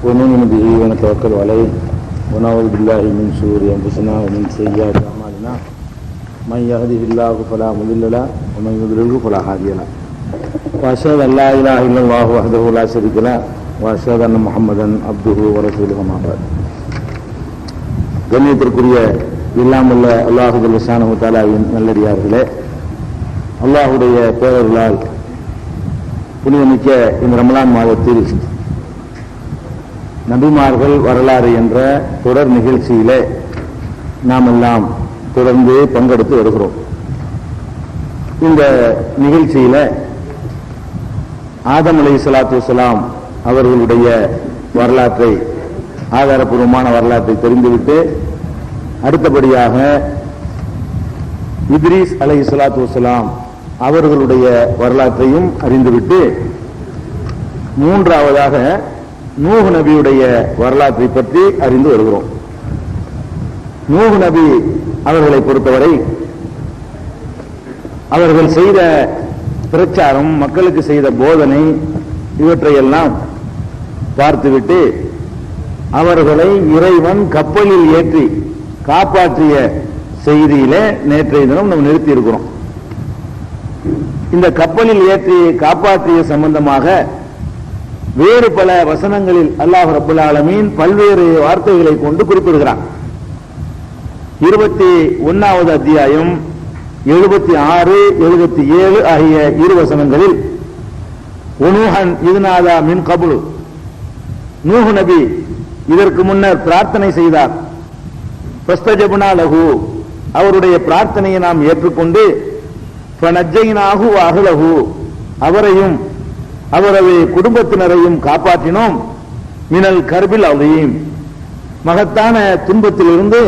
ونؤمن به ونتوكل عليه ونعوذ بالله من شرور أنفسنا ومن سيئات أعمالنا من يهده الله فلا مضل له ومن يضلله فلا هادي له وأشهد أن لا إله إلا الله وحده لا شريك له وأشهد أن محمدا عبده ورسوله أما بعد. கண்ணியத்திற்குரிய இல்லாமல்ல அல்லாஹு ஜல்லஷானஹு தஆலாவின் நல்லடியார்களே, அல்லாஹுடைய பேரர்களால் புனிதமிக்க இந்த ரமலான் மாதத்தில் நபிமார்கள் வரலாறு என்ற தொடர் நிகழ்ச்சியிலே நாம் எல்லாம் தொடர்ந்து பங்கெடுத்து வருகிறோம். இந்த நிகழ்ச்சியில ஆதம் அலைஹிஸ்ஸலாத்து வஸ்ஸலாம் அவர்களுடைய வரலாற்றை, ஆதாரபூர்வமான வரலாற்றை தெரிந்துவிட்டு அடுத்தபடியாக இத்ரீஸ் அலைஹிஸ்ஸலாத்து வஸ்ஸலாம் அவர்களுடைய வரலாற்றையும் அறிந்துவிட்டு மூன்றாவதாக நூஹ் நபியுடைய வரலாற்றை பற்றி அறிந்து வருகிறோம். நூஹ் நபி அவர்களை பொறுத்தவரை அவர்கள் செய்த பிரச்சாரம், மக்களுக்கு செய்த போதனை, இவற்றையெல்லாம் பார்த்துவிட்டு அவர்களை இறைவன் கப்பலில் ஏற்றி காப்பாற்றிய செய்தியிலே நேற்றைய தினம் நம்ம நிறுத்தி இருக்கிறோம். இந்த கப்பலில் ஏற்றி காப்பாற்றிய சம்பந்தமாக வேறு பல வசனங்களில் அல்லாஹ் ரப்பல் ஆலமீன் பல்வேறு வார்த்தைகளை கொண்டு குறிப்பிடுகிறான். 21வது அத்தியாயம் 76, 77 ஆகிய இரு வசனங்களில் உனூஹன் இதுநாதா மின் கபுலு, நூஹ் நபி இதற்கு முன்னர் பிரார்த்தனை செய்தார். ஃபஸ்தஜப்னா லஹு, அவருடைய பிரார்த்தனையை நாம் ஏற்றுக்கொண்டு ஃபனஜ்ஜைனாஹு வ அஹ்லஹு, அவரையும் அவரது குடும்பத்தினரையும் காப்பாற்றினோம். மினல் கர்பில் அலீம், மகத்தான துன்பத்திலிருந்து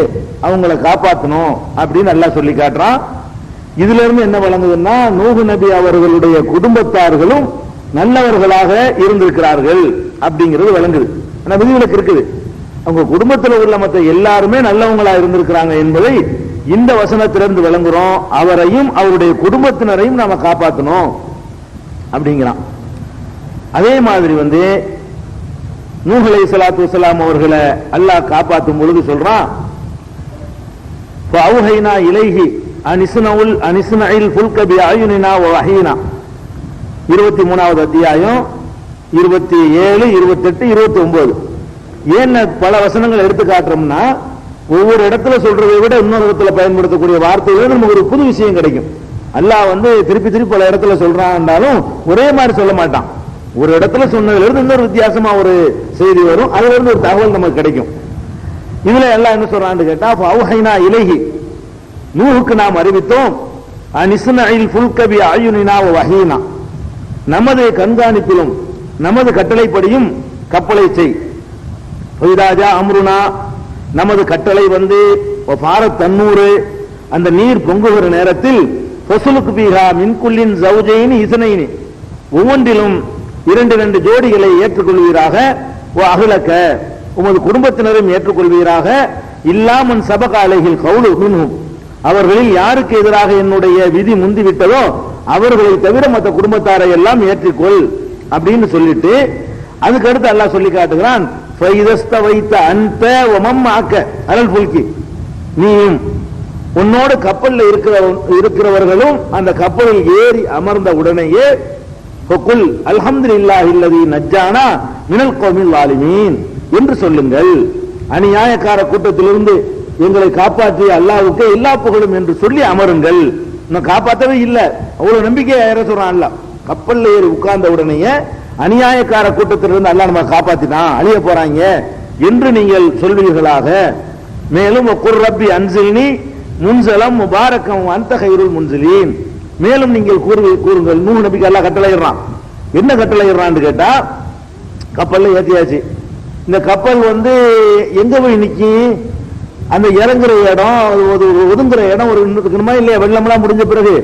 அவங்களை காப்பாற்றணும் அப்படின்னு அல்லாஹ் சொல்லி காட்டுறான். இதுல இருந்து என்ன வழங்குதுன்னா, நூஹ் நபி அவர்களுடைய குடும்பத்தார்களும் நல்லவர்களாக இருந்திருக்கிறார்கள் அப்படிங்கிறது வழங்குது. ஆனா விதிவிலக்கு இருக்குது. அவங்க குடும்பத்தில் உள்ள மற்ற எல்லாருமே நல்லவங்களா இருந்திருக்கிறாங்க என்பதை இந்த வசனத்திலிருந்து விளங்குறோம். அவரையும் அவருடைய குடும்பத்தினரையும் நாம காப்பாற்றணும் அப்படிங்கிறான். அதே மாதிரி நூஹ் அலைஹிஸ்ஸலாத்து வஸ்ஸலாம் அவர்களை அல்லாஹ் காப்பாற்றும் பொழுது சொல்றான், ஃபஅவ்ஹைனா இலைஹி அனிஸ்னஇல் ஃபுல்க பிஅயுனினா வ வஹீனா. 23வது அத்தியாயம் 27, 28, 29. ஏன் பல வசனங்கள் எடுத்து காட்டுறோம்னா, ஒவ்வொரு இடத்துல சொல்றதை விட இன்னொரு இடத்துல பயன்படுத்தக்கூடிய வார்த்தைகள் நமக்கு ஒரு புது விஷயம் கிடைக்கும். அல்லாஹ் திருப்பி திருப்பி பல இடத்துல சொல்றான்டாலும் ஒரே மாதிரி சொல்ல மாட்டான். ஒரு இடத்துல சொன்னதுல இருந்து இன்னொரு வித்தியாசமா ஒரு செய்தி வரும், அதுல இருந்து ஒரு தகவல் நமக்கு கிடைக்கும். இதுல எல்லாம் என்ன சொல்றான்னு கேட்டா, ஃபஅவ்ஹைனா இலைஹி, நூஹுக்கு நாம் அறிவித்தோம், அனிஸ்னஇல் ஃபுல்க பிஅயுனினா வ வஹீனா, நமது கண்காணிப்பிலும் நமது கட்டளைப்படியும் கப்பலை செய். ஃபைதாஜா அம்ருனா, நமது கட்டளை ஃபாரத் தன்னூரு, அந்த நீர் பொங்குகிற நேரத்தில் ஃபஸ்லுக் பீஹா மின் குல்லின் ஸௌஜைனி இஸ்னைனி, ஒவ்வொன்றிலும் 2 ஜோடிகளை ஏற்றுக்கொள்வீராக. அஹ்லக, உமது குடும்பத்தினரும் ஏற்றுக்கொள்வீராக. இல்லாமன் சபக அலைஹில் கவுலு மின்ஹும், அவர்களில் யாருக்கு எதிராக என்னுடைய விதி முந்திவிட்டதோ அவர்களை தவிர மற்ற குடும்பத்தாரை எல்லாம் ஏற்றுக்கொள் அப்படின்னு சொல்லிட்டு அதுக்கு அடுத்து அல்லாஹ் சொல்லி காட்டுகிறான், ஃபைதஸ்தவைத அன்த வ மம்மாக்க அலல் ஃபுல்கி, நீயும் உன்னோடு கப்பல்ல இருக்கிறவர்களும் அந்த கப்பலில் ஏறி அமர்ந்த உடனேயே ஃபகுல் அல்ஹம்துலில்லாஹி அல்லதி நஜ்ஜானா மினல் கௌமில் ஸாலிமீன் என்று சொல்லுங்கள். அநியாயக்கார கூட்டத்திலிருந்து எங்களை காப்பாற்றிய அல்லாஹ்வுக்கு எல்லா புகழும் என்று சொல்லி அமருங்கள். இன்னும் காப்பாற்றவே இல்லை, அவ்வளவு நம்பிக்கை யார சொல்றான் அல்லாஹ். கப்பல்ல ஏறி உட்கார்ந்த உடனேயே அநியாயக்கார கூட்டத்திலிருந்து அல்லாஹ் நம்ம காப்பாத்தினான், அழிய போறாங்க என்று நீங்கள் சொல்வீர்களாக. மேலும் குர் ரப்பி அன்சில்னி முன்சலம் முபாரக்கம் அன்த கைருல் முன்சிலீன், மேலும் நீங்கள் கூறுங்கள். நூஹ் நபிக்கு அல்லாஹ் கட்டளையிடுறான். என்ன கட்டளையிடுறான்னு கேட்டா, கப்பல்ல ஏத்தியாச்சு. இந்த கப்பல் எங்க போய் நிக்கி, அந்த இறங்குற இடம், ஒதுங்குற இடம் ஒரு இருக்கணுமா இல்லையா? வெள்ளமெல்லாம் முடிஞ்ச பிறகு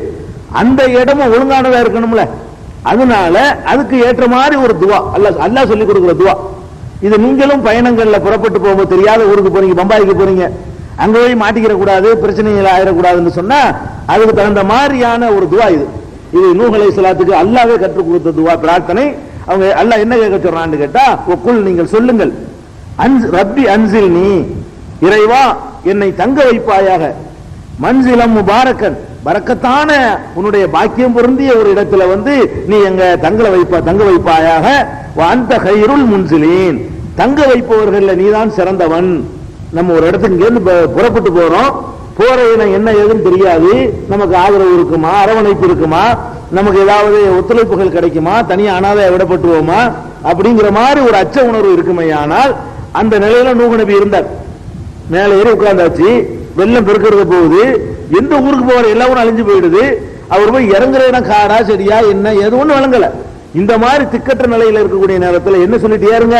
அந்த இடமும் ஒழுங்கானதா இருக்கணும்ல. அதனால அதுக்கு ஏற்ற மாதிரி ஒரு துவா அல்லாஹ் சொல்லி கொடுக்கிற துவா இது. நீங்களும் பயணங்கள்ல புறப்பட்டு போகும்போது தெரியாத ஊருக்கு போறீங்க, பம்பாய்க்கு போறீங்க, அங்க போய் மாட்டிக்கிற கூடாது, பிரச்சனைகள் ஆயிடக்கூடாதுன்னு சொன்னா அதுக்கு தகுந்த மாதிரியான ஒரு துவா இது. இது நூஹ் அலைஹிஸ்ஸலாத்துக்கு அல்லாஹ்வே கற்றுக் கொடுத்த துவா, பிரார்த்தனை. அவங்க அல்லாஹ் என்ன கேட்க சொல்றான்னு கேட்டா, ஒக்குல் நீங்கள் சொல்லுங்கள், ரப்பி அன்சில் நீ இறைவா என்னை தங்க வைப்பாயாக, மன்சிலம் முபாரக்கன் பரக்கத்தான உன்னுடைய பாக்கியம் பொருந்திய ஒரு இடத்துல நீ எங்க தங்க வைப்பாயாக, அந்த கைருள் முன்சிலீன் தங்க வைப்பவர்கள் நீதான் சிறந்தவன். நம்ம ஒரு இடத்துக்கு இருந்து புறப்பட்டு போறோம், போற இடம் என்ன ஏதுன்னு தெரியாது, நமக்கு ஆதரவு இருக்குமா, அரவணைப்பு இருக்குமா, நமக்கு ஏதாவது ஒத்துழைப்புகள் கிடைக்குமா, தனியா அனாதை விடப்பட்டுவோமா அப்படிங்கிற மாதிரி ஒரு அச்ச உணர்வு இருக்குமே. ஆனால் அந்த நிலையில நூஹ் நபி இருந்தார். மேல ஏறி உட்கார்ந்தாச்சு, வெள்ளம் பெருக்கிறது போகுது, எந்த ஊருக்கு போற எல்லாரும் அழிஞ்சு போயிடுது. அவர் போய் இறங்குற இடம் காடா சரியா என்ன எது ஒண்ணு வழங்கல. இந்த மாதிரி திக்கற்ற நிலையில இருக்கக்கூடிய நேரத்தில் என்ன சொல்லிட்டு ஏறுங்க,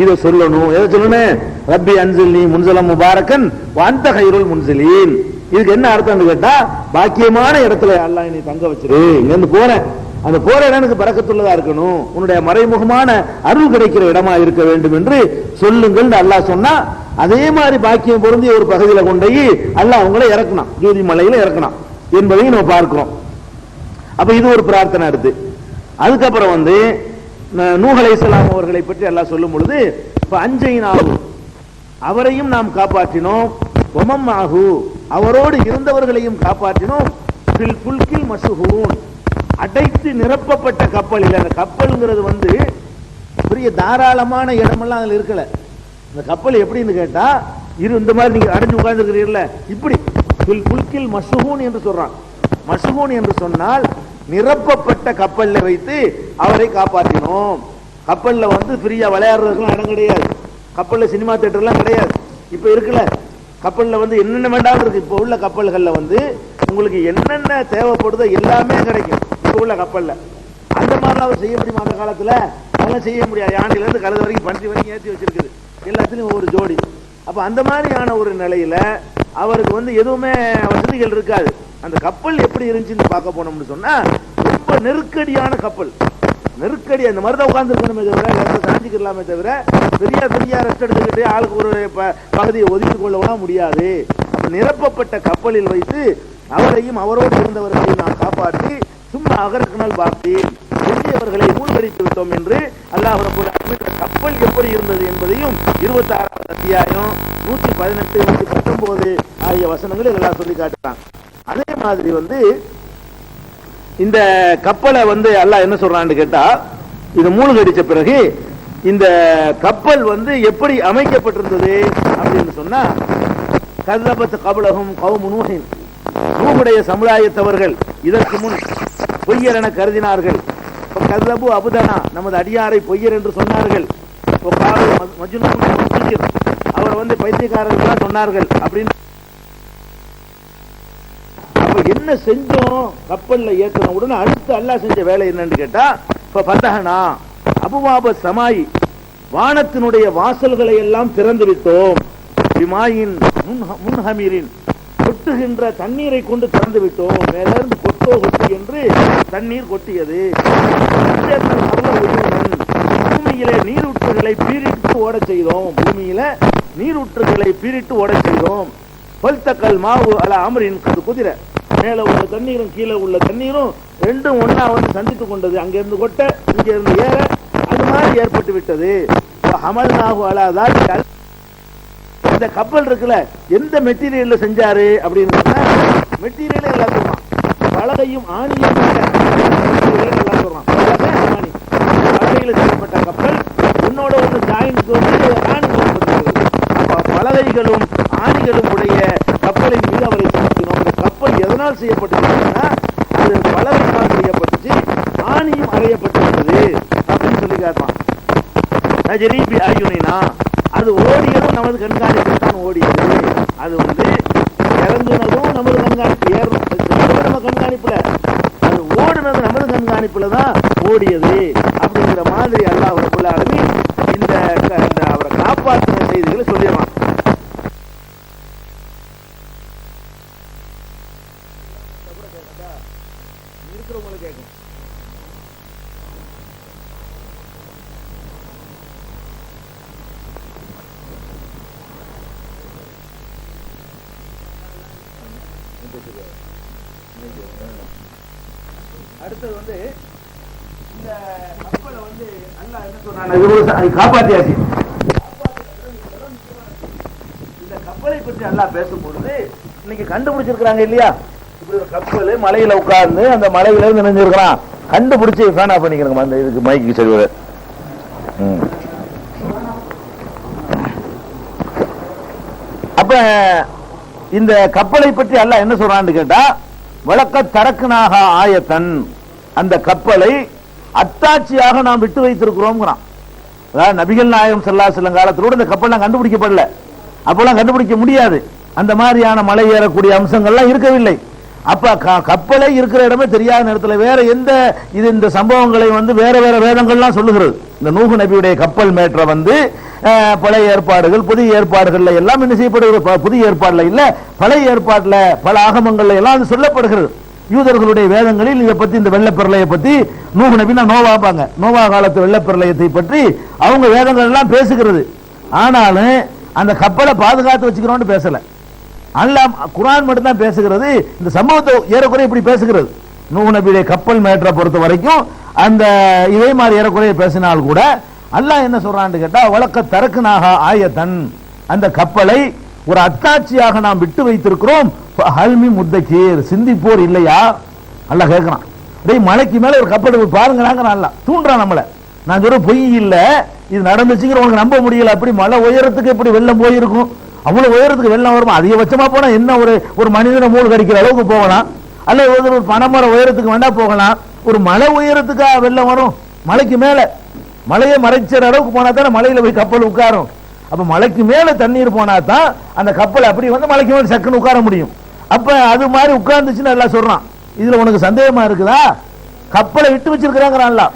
இதை சொல்லணும். எதை சொல்லணும்? ரப்பி அன்சில்னி முன்சலம் முபாரக்கன் வந்த கைருள் முன்சிலீன். இதுக்கு என்ன அர்த்தம் கேட்டா, பாக்கியமான இடத்துல அல்லாஹ் நீ தங்க வச்சிரு, இங்க இருந்து போறேன், அந்த போற இடம் எனக்கு பரக்கத்துள்ளதா இருக்கணும், உன்னுடைய மறைமுகமான அருள் கிடைக்கிற இடமா இருக்க வேண்டும் என்று சொல்லுங்கள் அல்லாஹ் சொன்னா. அதே மாதிரி பாக்கியம் பொருந்திய ஒரு பகுதியில கொண்டு அல்லாஹ் அவங்களை இறக்கணும், ஜோதி மலையில இறக்கணும் என்பதையும் நம்ம பார்க்கிறோம். அப்ப இது ஒரு பிரார்த்தனை எடுத்து, அதுக்கப்புறம் நூஹ் அலைஹிஸ்ஸலாம் அவர்களை பற்றி அல்லாஹ் சொல்லும் பொழுது, அஞ்சைனாஹு அவரையும் நாம் காப்பாற்றினோம், ஒமம்மாஹு அவரோடு இருந்தவர்களையும் காப்பாற்றினோம், ஃபில் ஃபுல்கில் மஷ்ஹூன் அடைத்து நிரப்பப்பட்ட கப்பலில். அந்த கப்பல்ங்கிறது பெரிய தாராளமான இடமெல்லாம் அதுல இருக்கல. இந்த கப்பல் எப்படின்னு கேட்டா, இந்த மாதிரி நீங்க அடைஞ்சு உட்கார்ந்துருக்கிறீர்கள, இப்படி ஃபில் ஃபுல்கில் மஷ்ஹூன் என்று சொல்றான். மஷ்ஹூன் என்று சொன்னால் நிரப்பப்பட்ட கப்பல்ல வைத்து அவரை காப்பாற்றினோம். கப்பல்ல ஃப்ரீயா விளையாடுறதுக்கு இடம் கிடையாது, கப்பல்ல சினிமா தியேட்டர் எல்லாம் கிடையாது. இப்ப இருக்குல்ல கப்பல்ல என்னென்ன வேண்டாம் இருக்கு. இப்ப உள்ள கப்பல்கள்ல உங்களுக்கு என்னென்ன தேவைப்படுதோ எல்லாமே கிடைக்கும் இப்ப உள்ள கப்பல்ல. அந்த மாதிரிலாம் அவர் செய்ய முடியுமா? அந்த காலத்துல அதெல்லாம் செய்ய முடியாது. யானையில இருந்து கழுத வரைக்கும் பன்றி வரைக்கும் ஏற்றி வச்சிருக்குது, எல்லாத்துலயும் ஒவ்வொரு ஜோடி. அப்ப அந்த மாதிரியான ஒரு நிலையில அவருக்கு எதுவுமே வசதிகள் இருக்காது. அந்த கப்பல் எப்படி இருந்துச்சுன்னு பார்க்க போனோம்னு சொன்னா, ரொம்ப நெருக்கடியான கப்பல். நெருக்கடி அந்த மாதிரி தான் உட்கார்ந்துருக்கணுமே தவிர, சாஞ்சிக்கலாமே தவிர பெரிய பெரிய ரெஸ்ட் எடுத்துக்கிட்டு ஆளுக்கு ஒரு பகுதியை ஒதுக்கி கொள்ளலாம் முடியாது. நிரப்பப்பட்ட கப்பலில் வைத்து அவரையும் அவரோடு இருந்தவர்களையும் நாம் காப்பாற்றி சும்மா அகரக்கினால் பாக்கி பெரியவர்களை மூழ்கடித்து விட்டோம் என்று அல்லாஹ் ரப்பல் ஆலமீன் கப்பல் எப்படி இருந்தது என்பதையும் 26வது அத்தியாயம் 118 119 ஆகிய வசனங்களை எல்லாம் சொல்லி காட்டுறாங்க. அதே மாதிரி இந்த கப்பலை அல்லாஹ் என்ன சொல்றான்னு கேட்டா, இது மூழ்கடிச்ச பிறகு இந்த கப்பல் எப்படி அமைக்கப்பட்டிருந்தது அப்படின்னு சொன்னா, கல்லபத் கபலஹும் கௌமு நூஹின் நூஹுடைய சமுதாயத்தவர்கள் இதற்கு முன் பொய்யர் என கருதினார்கள். கல்லபு அபுதனா நமது அடியாரை பொய்யர் என்று சொன்னார்கள். அவர் பைத்தியக்காரர்கள் சொன்னார்கள் அப்படின்னு. என்ன செஞ்சோம்? கப்பல்ல ஏற்றின உடனே அடுத்து அல்லாஹ் செஞ்ச வேலை என்னன்னு கேட்டா, ஃபதஹனா அபுவாப சமாய் வானத்தினுடைய வாசல்களை எல்லாம் திறந்து விட்டோம், பிமாயின் முன்ஹமிரின் கொட்டுகின்ற தண்ணீரை கொண்டு திறந்து விட்டோம். மேலிருந்து கொட்டோ கொட்டி என்று தண்ணீர் கொட்டியது. பூமியிலே நீரூற்றுகளை பீரிட்டு ஓட செய்தோம், பூமியில நீரூற்றுகளை பீரிட்டு ஓட செய்தோம். பல்தக்கல் மாவு அல அமரின் குதிரை, மேல உள்ள தண்ணீரும் கீழே உள்ள தண்ணீரும் ரெண்டும் ஒன்னா சந்தித்துக் கொண்டது. அங்கிருந்து கொட்ட இங்க இருந்து ஏற அது மாதிரி ஏற்பட்டு விட்டது. இந்த கப்பல் இருக்குல்ல, எந்த மெட்டீரியல்ல செஞ்சாரு அப்படின்னு சொன்னா, மெட்டீரியல் எல்லாத்துக்கும் பலகையும் ஆணியும் எல்லாம் சொல்றான். பலகையில செய்யப்பட்ட கப்பல் உன்னோட ஒன்று ஜாயின்க்கு ஆணி பலகைகளும் ஆணிகளும் உடைய கப்பலின் மீது அவரை செலுத்தினோம். அந்த கப்பல் எதனால் செய்யப்பட்டிருக்குன்னா, அது பலகையினால் செய்யப்பட்டுச்சு, ஆணியும் அறையப்பட்டிருந்தது அப்படின்னு சொல்லி காட்டுறான். நஜரீபி ஆயுனா அது ஓடியதும் நமது கண்காணிப்பில் தான் ஓடியது. அது இறங்குனதும் நமது கண்காணிப்பு, ஏறுறது நம்ம கண்காணிப்புல, அது ஓடுனது நமது கண்காணிப்புல தான் ஓடியது அப்படிங்கிற மாதிரி அல்லாஹ் ரப்பல் ஆலமீன் இந்த அவரை காப்பாற்றின செய்திகளை சொல்லிடுவான். இருக்கிறவங்களுக்கு கேட்கும். அடுத்தது இந்த கப்பலை வந்து அல்லாஹ் என்ன சொல்றான், காப்பாத்தியாச்சு. இந்த கப்பலை பற்றி அல்லாஹ் பேசும்பொழுது இன்னைக்கு கண்டுபிடிச்சிருக்கிறாங்க இல்லையா, இப்படி ஒரு கப்பல் மலையில உட்கார்ந்து அந்த மலையில இருந்து நினைஞ்சிருக்கிறான், கண்டுபிடிச்சு ஃபேனா பண்ணிக்கிறோங்க. அந்த இதுக்கு மைக்கு சொல்லுவாரு. அப்ப இந்த கப்பலை பற்றி அல்லாஹ் என்ன சொல்றான்னு கேட்டா, வழக்க தரக்குனாக ஆயத்தன், அந்த கப்பலை அத்தாட்சியாக நாம் விட்டு வைத்திருக்கிறோம். அதாவது நபிகள் நாயகம் ஸல்லல்லாஹு அலைஹி வஸல்லம் காலத்தோட இந்த கப்பல்லாம் கண்டுபிடிக்கப்படல, அப்பெல்லாம் கண்டுபிடிக்க முடியாது, அந்த மாதிரியான மலை ஏறக்கூடிய அம்சங்கள்லாம் இருக்கவில்லை. அப்ப கப்பலை இருக்கிற இடமே தெரியாத நேரத்தில் வேற எந்த இது இந்த சம்பவங்களை வந்து வேற வேற வேதங்கள்லாம் சொல்லுகிறது. இந்த நூஹ் நபியுடைய கப்பல் மேற்ற வந்து பழைய ஏற்பாடுகள் புதிய ஏற்பாடுகள்ல எல்லாம் என்ன செய்யப்படுகிறது, புதிய ஏற்பாடுல இல்ல பழைய ஏற்பாடுல பல ஆகமங்கள்ல எல்லாம் அது சொல்லப்படுகிறது. யூதர்களுடைய வேதங்களில் இதை பத்தி, இந்த வெள்ளப்பிரளயை பத்தி, நூஹ் நபினா நோவாப்பாங்க, நோவா காலத்து வெள்ளப்பிரளயத்தை பற்றி அவங்க வேதங்கள் எல்லாம் பேசுகிறது. ஆனாலும் அந்த கப்பலை பாதுகாத்து வச்சுக்கிறோம்னு பேசல. அல்லாஹ் குர்ஆன் மட்டும் தான் பேசுகிறது. இந்த சம்பவத்தை ஏறக்குறைய இப்படி பேசுகிறது. நூஹ் நபியுடைய கப்பல் மேற்ற பொறுத்த வரைக்கும் அந்த இதே மாதிரி ஏறக்குறைய பேசினால் கூட அல்லாஹ் என்ன சொல்றான்னு கேட்டா, வழக்க தரக்குனாக ஆயத்தன், அந்த கப்பலை ஒரு அத்தாட்சியாக நாம் விட்டு வைத்திருக்கிறோம். ஹல்மி முத்தகீர், சிந்திப்போர் இல்லையா? அல்லாஹ் கேட்கிறான். டேய், மலைக்கு மேல ஒரு கப்பல் பாருங்களாங்க, அல்லாஹ் தூண்டுறான் நம்மளை. நான் சொல்ற பொய் இல்ல, இது நடந்துச்சுங்கிற உனக்கு நம்ப முடியல. அப்படி மலை உயரத்துக்கு எப்படி வெள்ளம் போயிருக்கும், அவ்வளவு உயரத்துக்கு வெள்ளம் வருமா? அதிகபட்சமா போனா என்ன ஒரு மனிதனை மூழ்க அடிக்கிற அளவுக்கு போகலாம், அல்ல ஒரு பனைமர உயரத்துக்கு வேண்டா போகலாம். ஒரு மலை உயரத்துக்கா வெள்ளம் வரும்? மலைக்கு மேல, மலையை மறைச்சிற அளவுக்கு போனா தானே மலையில போய் கப்பல் உட்காரும். அப்ப மலைக்கு மேல தண்ணீர் போனா தான் அந்த கப்பல் அப்படி வந்து மலைக்கு மேல சக்குன்னு உட்கார முடியும். அப்ப அது மாதிரி உட்கார்ந்துச்சுன்னு எல்லாம் சொல்றான். இதுல உனக்கு சந்தேகமா இருக்குதா? கப்பலை விட்டு வச்சிருக்கிறாங்க.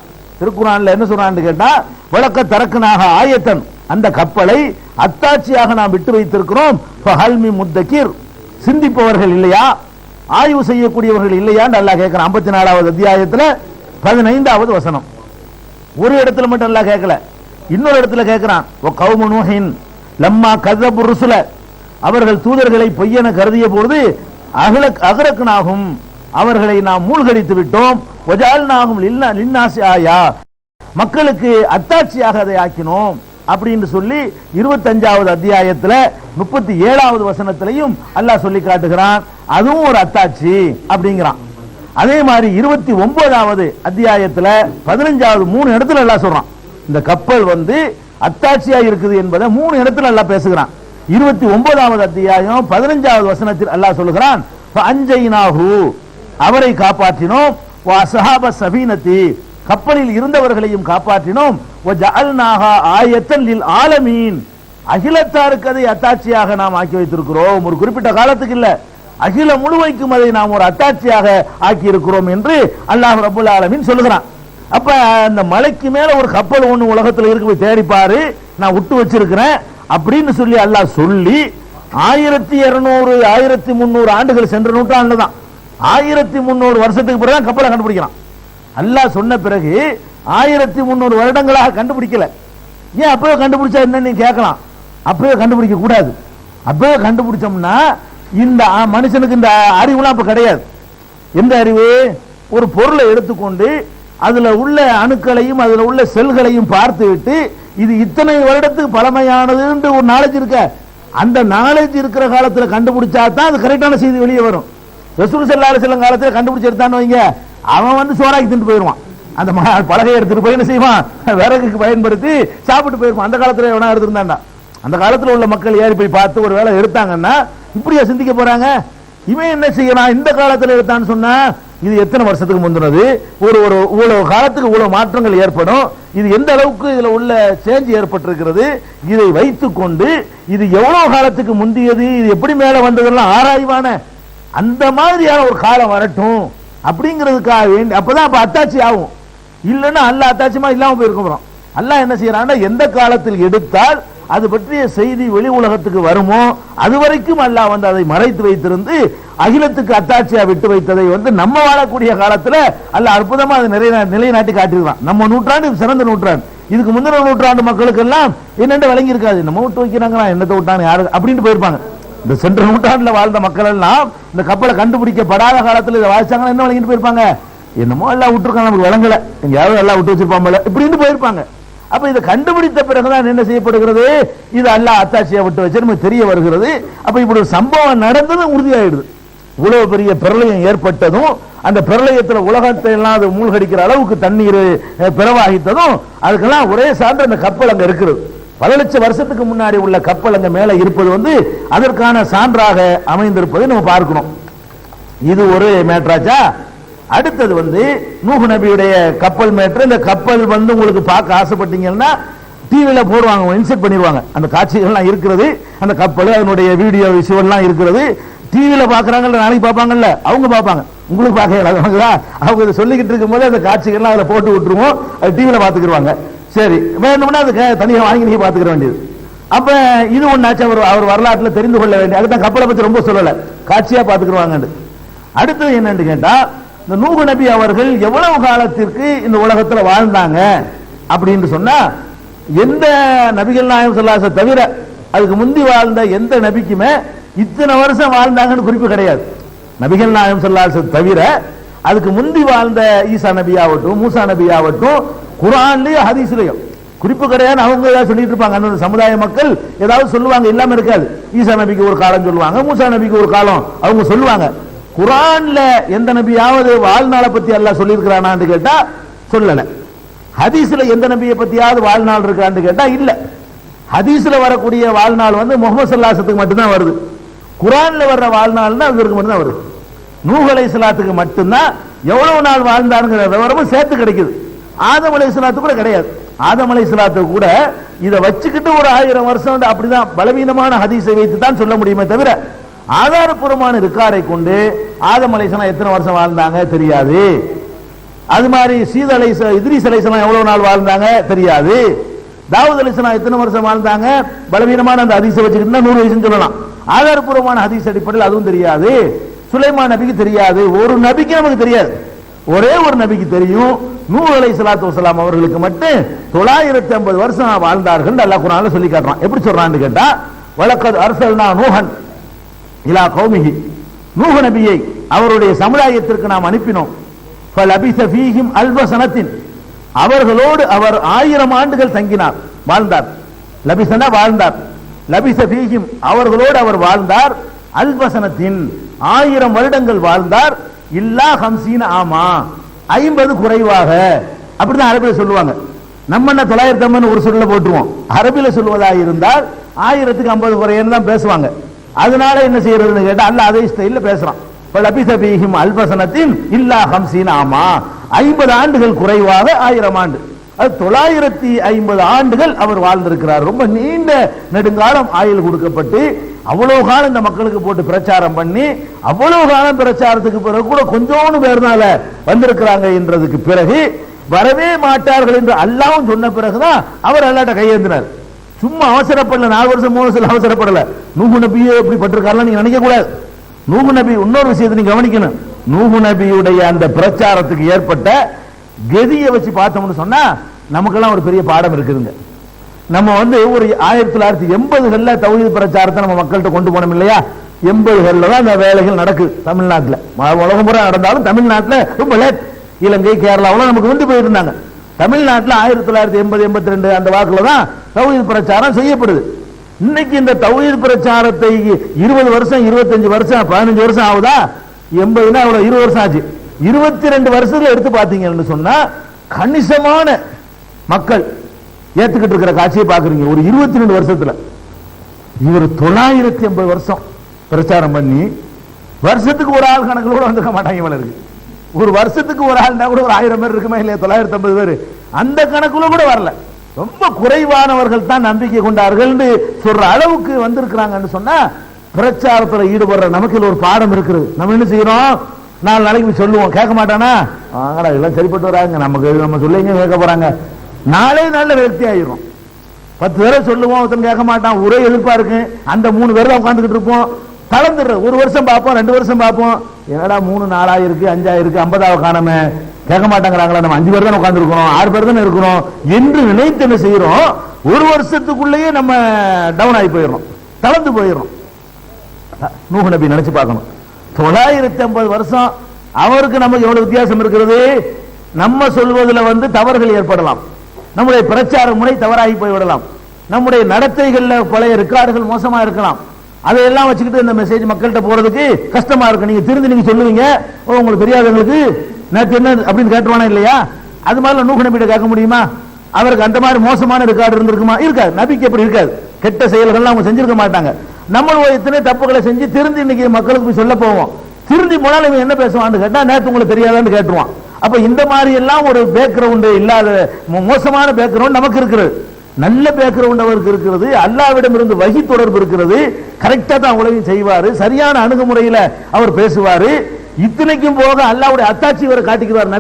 திருக்குறான்ல என்ன சொல்றான்னு கேட்டா, வழக்க தரக்குனாக ஆயத்தன், அந்த கப்பலை அத்தாட்சியாக நாம் விட்டு வைத்திருக்கிறோம். ஹல்மி முத்தகீர், சிந்திப்பவர்கள் இல்லையா, ஆய்வு செய்யக்கூடியவர்கள் இல்லையான்னு அல்லாஹ் கேட்கிறான். 54வது அத்தியாயத்துல 15வது வசனம். ஒரு இடத்துல மட்டும் அல்லாஹ் கேட்கல, இன்னொரு இடத்துல கேட்கிறான். கௌமு நூஹின் லம்மா கஸபு ருசுல, அவர்கள் தூதர்களை பொய்யென கருதிய பொழுது அகரக்னாகும், அவர்களை நாம் மூழ்கடித்து விட்டோம். வஜஅல்நாஹும் லின்னாஸி ஆயா, மக்களுக்கு அத்தாட்சியாக அதை ஆக்கினோம் அப்படின்னு சொல்லி 25வது அத்தியாயத்துல 37வது வசனத்திலையும் அல்லாஹ் சொல்லி காட்டுகிறான். அதுவும் ஒரு அத்தாட்சி அப்படிங்கிறான். அதே மாதிரி 29வது அத்தியாயத்துல 15வது 3 இடத்துல அல்லாஹ் சொல்றான். இந்த கப்பல் வந்து அத்தாட்சியா இருக்குது என்பதை 3 இடத்துல அல்லாஹ் பேசுகிறான். 29வது அத்தியாயம் 15வது வசனத்தில் அல்லாஹ் சொல்லுகிறான், அஞ்சைனாஹு, அவரை காப்பாற்றினோம், வஸஹாப ஸபீனதி, கப்பலில் இருந்தவர்களையும் காப்பாற்றினோம், வஜஅல்நாஹா ஆயத்தன் லில் ஆலமீன், அகிலத்தாருக்கு அதை அத்தாட்சியாக நாம் ஆக்கி வைத்திருக்கிறோம். ஒரு குறிப்பிட்ட காலத்துக்கு இல்ல, அகில முழுமைக்கும் அதை நாம் ஒரு அத்தாட்சியாக ஆக்கி இருக்கிறோம் என்று அல்லாஹ் ரப்பல் ஆலமீன் சொல்லுகிறான். அப்ப அந்த மலைக்கு மேல ஒரு கப்பல் ஒண்ணு உலகத்துல இருக்கு, போய் தேடிப்பாரு, நான் விட்டு வச்சிருக்கிறேன் அப்படின்னு சொல்லி அல்லாஹ் சொல்லி 1200 1300 ஆண்டுகள் சென்ற நூற்றாண்டு தான், 1300 வருஷத்துக்கு பிறகு கப்பலை கண்டுபிடிக்கிறான். அல்லாஹ் சொன்ன பிறகு 1300 வருடங்களாக கண்டுபிடிக்கல. ஏன் அப்பவே கண்டுபிடிச்சா என்ன நீ கேட்கலாம். அப்பவே கண்டுபிடிக்க கூடாது. அப்பவே கண்டுபிடிச்சோம்னா இந்த மனுஷனுக்கு இந்த அறிவுலாம் அப்ப கிடையாது. எந்த அறிவு? ஒரு பொருளை எடுத்துக்கொண்டு அதுல உள்ள அணுக்களையும் அதுல உள்ள செல்களையும் பார்த்து விட்டு இது இத்தனை வருடத்துக்கு பழமையானது ஒரு நாலேஜ் இருக்க, அந்த நாலேஜ் இருக்கிற காலத்துல கண்டுபிடிச்சா தான் அது கரெக்டான செய்தி வெளியே வரும். ரசூல் ஸல்லல்லாஹு அலைஹி வஸல்லம் காலத்துல கண்டுபிடிச்சு எடுத்தான்னு வைங்க, அவன் வந்து சோறாக்கி தின்ட்டு போயிடுவான். அந்த பலகை எடுத்துட்டு போய் என்ன செய்வான், விறகுக்கு பயன்படுத்தி சாப்பிட்டு போயிருப்பான். அந்த காலத்துல எவனா எடுத்திருந்தாண்டா, அந்த காலத்துல உள்ள மக்கள் ஏறி போய் பார்த்து ஒரு வேலை எடுத்தாங்கன்னா இப்படியா சிந்திக்க போறாங்க? இவன் என்ன செய்யறான், இந்த காலத்துல எடுத்தான்னு சொன்னா இது எத்தனை வருஷத்துக்கு முந்தினது, ஒரு ஒரு இவ்வளவு காலத்துக்கு இவ்வளவு மாற்றங்கள் ஏற்படும், இது எந்த அளவுக்கு இதுல உள்ள சேஞ்ச் ஏற்பட்டிருக்கிறது, இதை வைத்துக் கொண்டு இது எவ்வளவு காலத்துக்கு முந்தியது, இது எப்படி மேல வந்ததெல்லாம் ஆராய்வான அந்த மாதிரியான ஒரு காலம் வரட்டும் அப்படிங்கிறதுக்காக வேண்டி, அப்பதான் அப்ப அத்தாட்சி ஆகும். இல்லைன்னா அல்லாஹ் அத்தாட்சியமா இல்லாம போயிருக்கோம். அல்லாஹ் என்ன செய்யறான்னா, எந்த காலத்தில் எடுத்தால் அது பற்றிய செய்தி வெளி உலகத்துக்கு வருமோ அது வரைக்கும் அல்லாஹ் வந்து அதை மறைத்து வைத்திருந்து அகிலத்துக்கு அத்தாட்சியா விட்டு வைத்ததை வந்து நம்ம வாழக்கூடிய காலத்துல அல்லாஹ் அற்புதமா அதை நிலைநாட்டி காட்டிருக்கான். நம்ம நூற்றாண்டு சிறந்த நூற்றாண்டு. இதுக்கு முந்தின நூற்றாண்டு மக்களுக்கு எல்லாம் என்னென்ன விளங்கி இருக்காது, நம்ம விட்டு வைக்கிறாங்களா, என்னத்தை விட்டாங்க யாரு அப்படின்ட்டு போயிருப்பாங்க. இந்த சென்ற நூற்றாண்டுல வாழ்ந்த மக்கள் எல்லாம் இந்த கப்பலை கண்டுபிடிக்கப்படாத காலத்துல இதை வாசிச்சாங்கன்னா என்ன விளங்கிட்டு போயிருப்பாங்க, என்னமோ எல்லாம் விட்டுருக்காங்க, நமக்கு விளங்கல, எங்கேயாவது எல்லாம் விட்டு வச்சிருப்பாங்க இப்படின்னு போயிருப்பாங்க. அப்ப இதை கண்டுபிடித்த பிறகுதான் என்ன செய்யப்படுகிறது, இது அல்லாஹ் அத்தாட்சியா விட்டு வச்சு நமக்கு தெரிய வருகிறது. அப்ப இப்படி ஒரு சம்பவம் நடந்தது உறுதியாயிடுது. இவ்வளவு பெரிய பிரளயம் ஏற்பட்டதும், அந்த பிரளயத்தில் உலகத்தை எல்லாம் அது மூழ்கடிக்கிற அளவுக்கு தண்ணீர் பிரவாகித்ததும், அதுக்கெல்லாம் ஒரே சான்று அந்த கப்பல் அங்க இருக்கிறது. பல லட்சம் வருஷத்துக்கு முன்னாடி உள்ள கப்பல் அங்க மேல இருப்பது அதற்கான சான்றாக அமைந்திருப்பதை நம்ம பார்க்கணும். இது ஒரு மேட்ராச்சா. அடுத்தது நூஹ் நபியுடைய கப்பல் மேட்ரு. இந்த கப்பல் உங்களுக்கு பார்க்க ஆசைப்பட்டீங்கன்னா டிவியில போடுவாங்க, இன்செர்ட் பண்ணிடுவாங்க. அந்த காட்சிகள்லாம் இருக்கிறது, அந்த கப்பல் அதனுடைய வீடியோ விஷுவல்லாம் இருக்கிறது. டிவியில பாக்குறாங்கல்ல, நாளைக்கு பார்ப்பாங்கல்ல, அவங்க பார்ப்பாங்க, உங்களுக்கு பார்க்க அவங்க இதை சொல்லிக்கிட்டு இருக்கும் போது அந்த காட்சிகள்லாம் அதில் போட்டு விட்டுருவோம், அது டிவியில பார்த்துக்கிடுவாங்க. சரி, வேணும்னா அதுக்கு தனியாக வாங்கி நீங்க பார்த்துக்கிற வேண்டியது. அப்ப இது ஒன்னாச்சு, அவர் வரலாற்றில் தெரிந்து கொள்ள வேண்டிய. அதுதான் கப்பலை பத்தி ரொம்ப சொல்லல, காட்சியா பார்த்துக்கிடுவாங்க. அடுத்தது என்னன்னு கேட்டா, இந்த நூஹ் நபி அவர்கள் எவ்வளவு காலத்திற்கு இந்த உலகத்துல வாழ்ந்தாங்க அப்படின்னு சொன்னா, எந்த நபிகள் நாயகம் ஸல்லல்லாஹு அலைஹி வஸல்லம் தவிர அதுக்கு முந்தி வாழ்ந்த எந்த நபிக்குமே இத்தனை வருஷம் வாழ்ந்தாங்கன்னு குறிப்பு கிடையாது. நபிகள் நாயகம் ஸல்லல்லாஹு அலைஹி வஸல்லம் தவிர அதுக்கு முந்தி வாழ்ந்த ஈசா நபி ஆகட்டும், மூசா நபி ஆகட்டும், குர்ஆன்லயும் ஹதீஸ்லயும் குறிப்பு கிடையாது. அவங்க ஏதாவது சொல்லிட்டு இருப்பாங்க, அந்த சமுதாய மக்கள் ஏதாவது சொல்லுவாங்க, இல்லாம இருக்காது. ஈசா நபிக்கு ஒரு காலம் சொல்லுவாங்க, மூசா நபிக்கு ஒரு காலம் அவங்க சொல்லுவாங்க. குர்ஆன்ல எந்த நபியாவது வாழ்நாளை பத்தி அல்லாஹ் சொல்லியிருக்கிறானான்னு கேட்டா சொல்லல. ஹதீஸ்ல எந்த நபியை பத்தியாவது வாழ்நாள் இருக்கான்னு கேட்டா இல்ல. ஹதீஸ்ல வரக்கூடிய வாழ்நாள் முஹம்மது ஸல்லல்லாஹு அலைஹி வஸல்லம் மட்டும்தான் வருது. குர்ஆன்ல வர்ற வாழ்நாள்னா இவருக்கு மட்டும்தான் வருது. நூஹ் அலைஹிஸ்ஸலாத்துக்கு மட்டும்தான் எவ்வளவு நாள் வாழ்ந்தாருங்கிற விவரமும் சேர்த்து கிடைக்குது. ஆதம் அலைஹிஸ்ஸலாத்து கூட கிடையாது. ஆதம் அலைஹிஸ்ஸலாத்து கூட இதை வச்சுக்கிட்டு ஒரு 1000 வருஷம் அப்படிதான் பலவீனமான ஹதீஸை வைத்து தான் சொல்ல முடியுமே தவிர, ஆதாரபூர்வமான ரிக்காரை கொண்டு ஆதம் அலைஹிஸ்ஸலாம் எத்தனை வருஷம் வாழ்ந்தாங்க தெரியாது. அது மாதிரி இத்ரீஸ் அலைஹிஸ்ஸலாம் எவ்வளவு நாள் வாழ்ந்தாங்க தெரியாது. தாவூத் அலைஹிஸ்ஸலாம் எத்தனை வருஷம் வாழ்ந்தாங்க, பலவீனமான அந்த ஹதீஸை வச்சுக்கிட்டு 100 வயசுன்னு சொல்லலாம். ஆதாரபூர்வமான ஹதீஸ் அடிப்படையில் அதுவும் தெரியாது. சுலைமான் நபிக்கு தெரியாது. ஒரு நபிக்கு நமக்கு தெரியாது, ஒரே ஒரு நபிக்கு தெரியும். நூஹ் அலைஹிஸ்ஸலாத்து வஸலாம் அவர்களுக்கு மட்டும் 950 வருஷம் வாழ்ந்தார்கள் அல்லாஹ் குர்ஆன்ல சொல்லி காட்டுறான். எப்படி சொல்றான்னு கேட்டா, வலக்கத் அர்சல்னா நூஹன் இலா கௌமிஹி, நூஹ் நபியை அவருடைய சமுதாயத்திற்கு நாம் அனுப்பினோம். ஃபலபிஸ ஃபீஹிம் அல்ஃப ஸனத்தின், அவர்களோடு அவர் 1000 ஆண்டுகள் தங்கினார், வாழ்ந்தார். லபிஸனா வாழ்ந்தார். லபிஸ ஃபீஹிம் அவர்களோடு அவர் வாழ்ந்தார். அல்ஃப ஸனத்தின் 1000 வருடங்கள் வாழ்ந்தார். இல்லா 50 ஆமா, 50 குறைவாக. அப்படிதான் அரபில சொல்லுவாங்க. நம்ம 950 ஒரு சொல்ல போட்டுருவோம். அரபில சொல்வதா இருந்தால் 1000க்கு 50 குறையன்னு தான் பேசுவாங்க. அதனால என்ன செய்யறதுன்னு கேட்டா அல்லாஹ் அதே ஸ்டைல்ல பேசுறான். ஃபலபிஸ ஃபீஹிம் அல்ஃப ஸனத்தின் இல்லா 50 ஆமா, 50 ஆண்டுகள் குறைவாக 1000 ஆண்டு. அது 950 ஆண்டுகள் அவர் வாழ்ந்திருக்கிறார். ரொம்ப நீண்ட நெடுங்காலம் ஆயுள் கொடுக்கப்பட்டு அவ்வளவு காலம் இந்த மக்களுக்கு போட்டு பிரச்சாரம் பண்ணி அவ்வளவு காலம் பிரச்சாரத்துக்கு பிறகு கூட கொஞ்சோண்டு பேர்னால வந்திருக்கிறாங்க என்றதுக்கு பிறகு வரவே மாட்டார்கள் என்று அல்லாஹ்வும் சொன்ன பிறகுதான் அவர் அல்லாஹ்ட்ட கையேந்தினார். சும்மா அவசரப்படல, 4 வருஷம் 3 வருஷம் அவசரப்படல. நூஹ் நபியே எப்படி பட்டிருக்காருன்னு நீங்க நினைக்க கூடாது. நூஹ் நபி இன்னொரு விஷயத்தை நீங்க கவனிக்கணும். நூஹ் நபியுடைய அந்த பிரச்சாரத்துக்கு ஏற்பட்ட கதியை வச்சு பார்த்தோம்னு சொன்னா நமக்கெல்லாம் ஒரு பெரிய பாடம் இருக்குதுங்க. நம்ம ஒரு 1980களில் தௌஹீத் பிரச்சாரத்தை நம்ம மக்கள்கிட்ட கொண்டு போனோம் இல்லையா? 80களில் தான் அந்த வேலைகள் நடக்குது தமிழ்நாட்டில். உலகம் பூரா நடந்தாலும் தமிழ்நாட்டில் ரொம்ப லேட். இலங்கை கேரளாவில் நமக்கு வந்து போயிட்டு இருந்தாங்க. தமிழ்நாட்டில் 1980 82 அந்த வாக்குல தான் தௌஹீத் பிரச்சாரம் செய்யப்படுது. இன்னைக்கு இந்த தௌஹீத் பிரச்சாரத்தை 20 வருஷம் 25 வருஷம் 15 வருஷம் ஆகுதா? 80னா 20 வருஷம் ஆச்சு. 22 வருஷத்துல எடுத்து பாத்தீங்கன்னு சொன்னா கணிசமான மக்கள் ஏத்துக்கிட்டு இருக்கிற காட்சியை பாக்குறீங்க. ஒரு 22 வருஷத்துல இவர் 950 வருஷம் பிரச்சாரம் பண்ணி வருஷத்துக்கு ஒரு ஆள் கணக்குல கூட வந்துக்க மாட்டாங்க. இவங்க இருக்கு ஒரு வருஷத்துக்கு ஒரு ஆள்னா கூட ஒரு 1000 பேர் இருக்குமா இல்லையா? 950 பேர் அந்த கணக்குல கூட வரல. ரொம்ப குறைவானவர்கள் தான் நம்பிக்கை கொண்டார்கள் சொல்ற அளவுக்கு வந்திருக்கிறாங்கன்னு சொன்னா பிரச்சாரத்தில் ஈடுபடுற நமக்கு ஒரு பாடம் இருக்கிறது. நம்ம என்ன செய்யறோம்? 4 நாளைக்கு சொல்லுவோம், கேட்க மாட்டானா? ஆங்கடா எல்லாம் சரிப்பட்டு வராங்க, நமக்கு நம்ம சொல்லிங்க கேட்க போறாங்க. நாளே நல்ல விரக்தி ஆயிரும். 10 பேரை சொல்லுவோம், ஒருத்தன் கேட்க மாட்டான், ஒரே எதிர்ப்பா இருக்கு. அந்த 3 பேரை உட்காந்துக்கிட்டு இருப்போம், கலந்துடுற. 1 வருஷம் பார்ப்போம், 2 வருஷம் பார்ப்போம், என்னடா 3 4 ஆயிருக்கு 5 ஆயிருக்கு 50 காணமே, கேட்க மாட்டாங்கிறாங்களா? நம்ம 5 பேர் தானே உட்கார்ந்து இருக்கணும், 6 பேர் தானே இருக்கணும் என்று நினைத்து என்ன செய்யறோம்? 1 வருஷத்துக்குள்ளேயே நம்ம டவுன் ஆகி போயிடறோம், தளர்ந்து போயிடறோம். நூஹ் நபி நினைச்சு பார்க்கணும். 950 வருஷம் அவருக்கு நமக்கு எவ்வளவு வித்தியாசம் இருக்கிறது? நம்ம சொல்வதில் தவறுகள் ஏற்படலாம், நம்முடைய பிரச்சார முறை தவறாகி போய்விடலாம், நம்முடைய நடத்தைகளில் பழைய ரெக்கார்டுகள் மோசமா இருக்கலாம். அதையெல்லாம் வச்சுக்கிட்டு இந்த மெசேஜ் மக்கள்கிட்ட போறதுக்கு கஷ்டமா இருக்கு. நீங்க திருந்து நீங்க சொல்லுவீங்க, உங்களுக்கு தெரியாதவங்களுக்கு நேற்று என்ன அப்படின்னு கேட்டுவானா இல்லையா? அது மாதிரி நூஹ் நபியிட்ட கேட்க முடியுமா? அவருக்கு அந்த மாதிரி மோசமான ரெக்கார்டு இருந்திருக்குமா? இருக்காது. நபிக்கு எப்படி இருக்காது? கெட்ட செயல்கள் அவங்க செஞ்சிருக்க மாட்டாங்க. நம்ம எத்தனை தப்புகளை செஞ்சு திருந்தி இன்னைக்கு மக்களுக்கு போய் சொல்ல போவோம். திருந்தி போனாலும் இவன் என்ன பேசுவான்னு கேட்டா நேற்று உங்களுக்கு தெரியாதான்னு கேட்டுருவான். அப்ப இந்த மாதிரி எல்லாம் ஒரு பேக்ரவுண்ட் இல்லாத மோசமான பேக்ரவுண்ட் நமக்கு இருக்கிறது. நல்ல பேக்ரவுண்ட் அவருக்கு இருக்கிறது. அல்லாஹ்விடம் இருந்து வஹி தொடர்பு இருக்கிறது. கரெக்டா தான் உலகம் செய்வாரு, சரியான அணுகுமுறையில அவர் பேசுவாரு. இத்தனைக்கும் போக அல்லாஹ்வுடைய அத்தாட்சி வரை காட்டிக்கிறார்.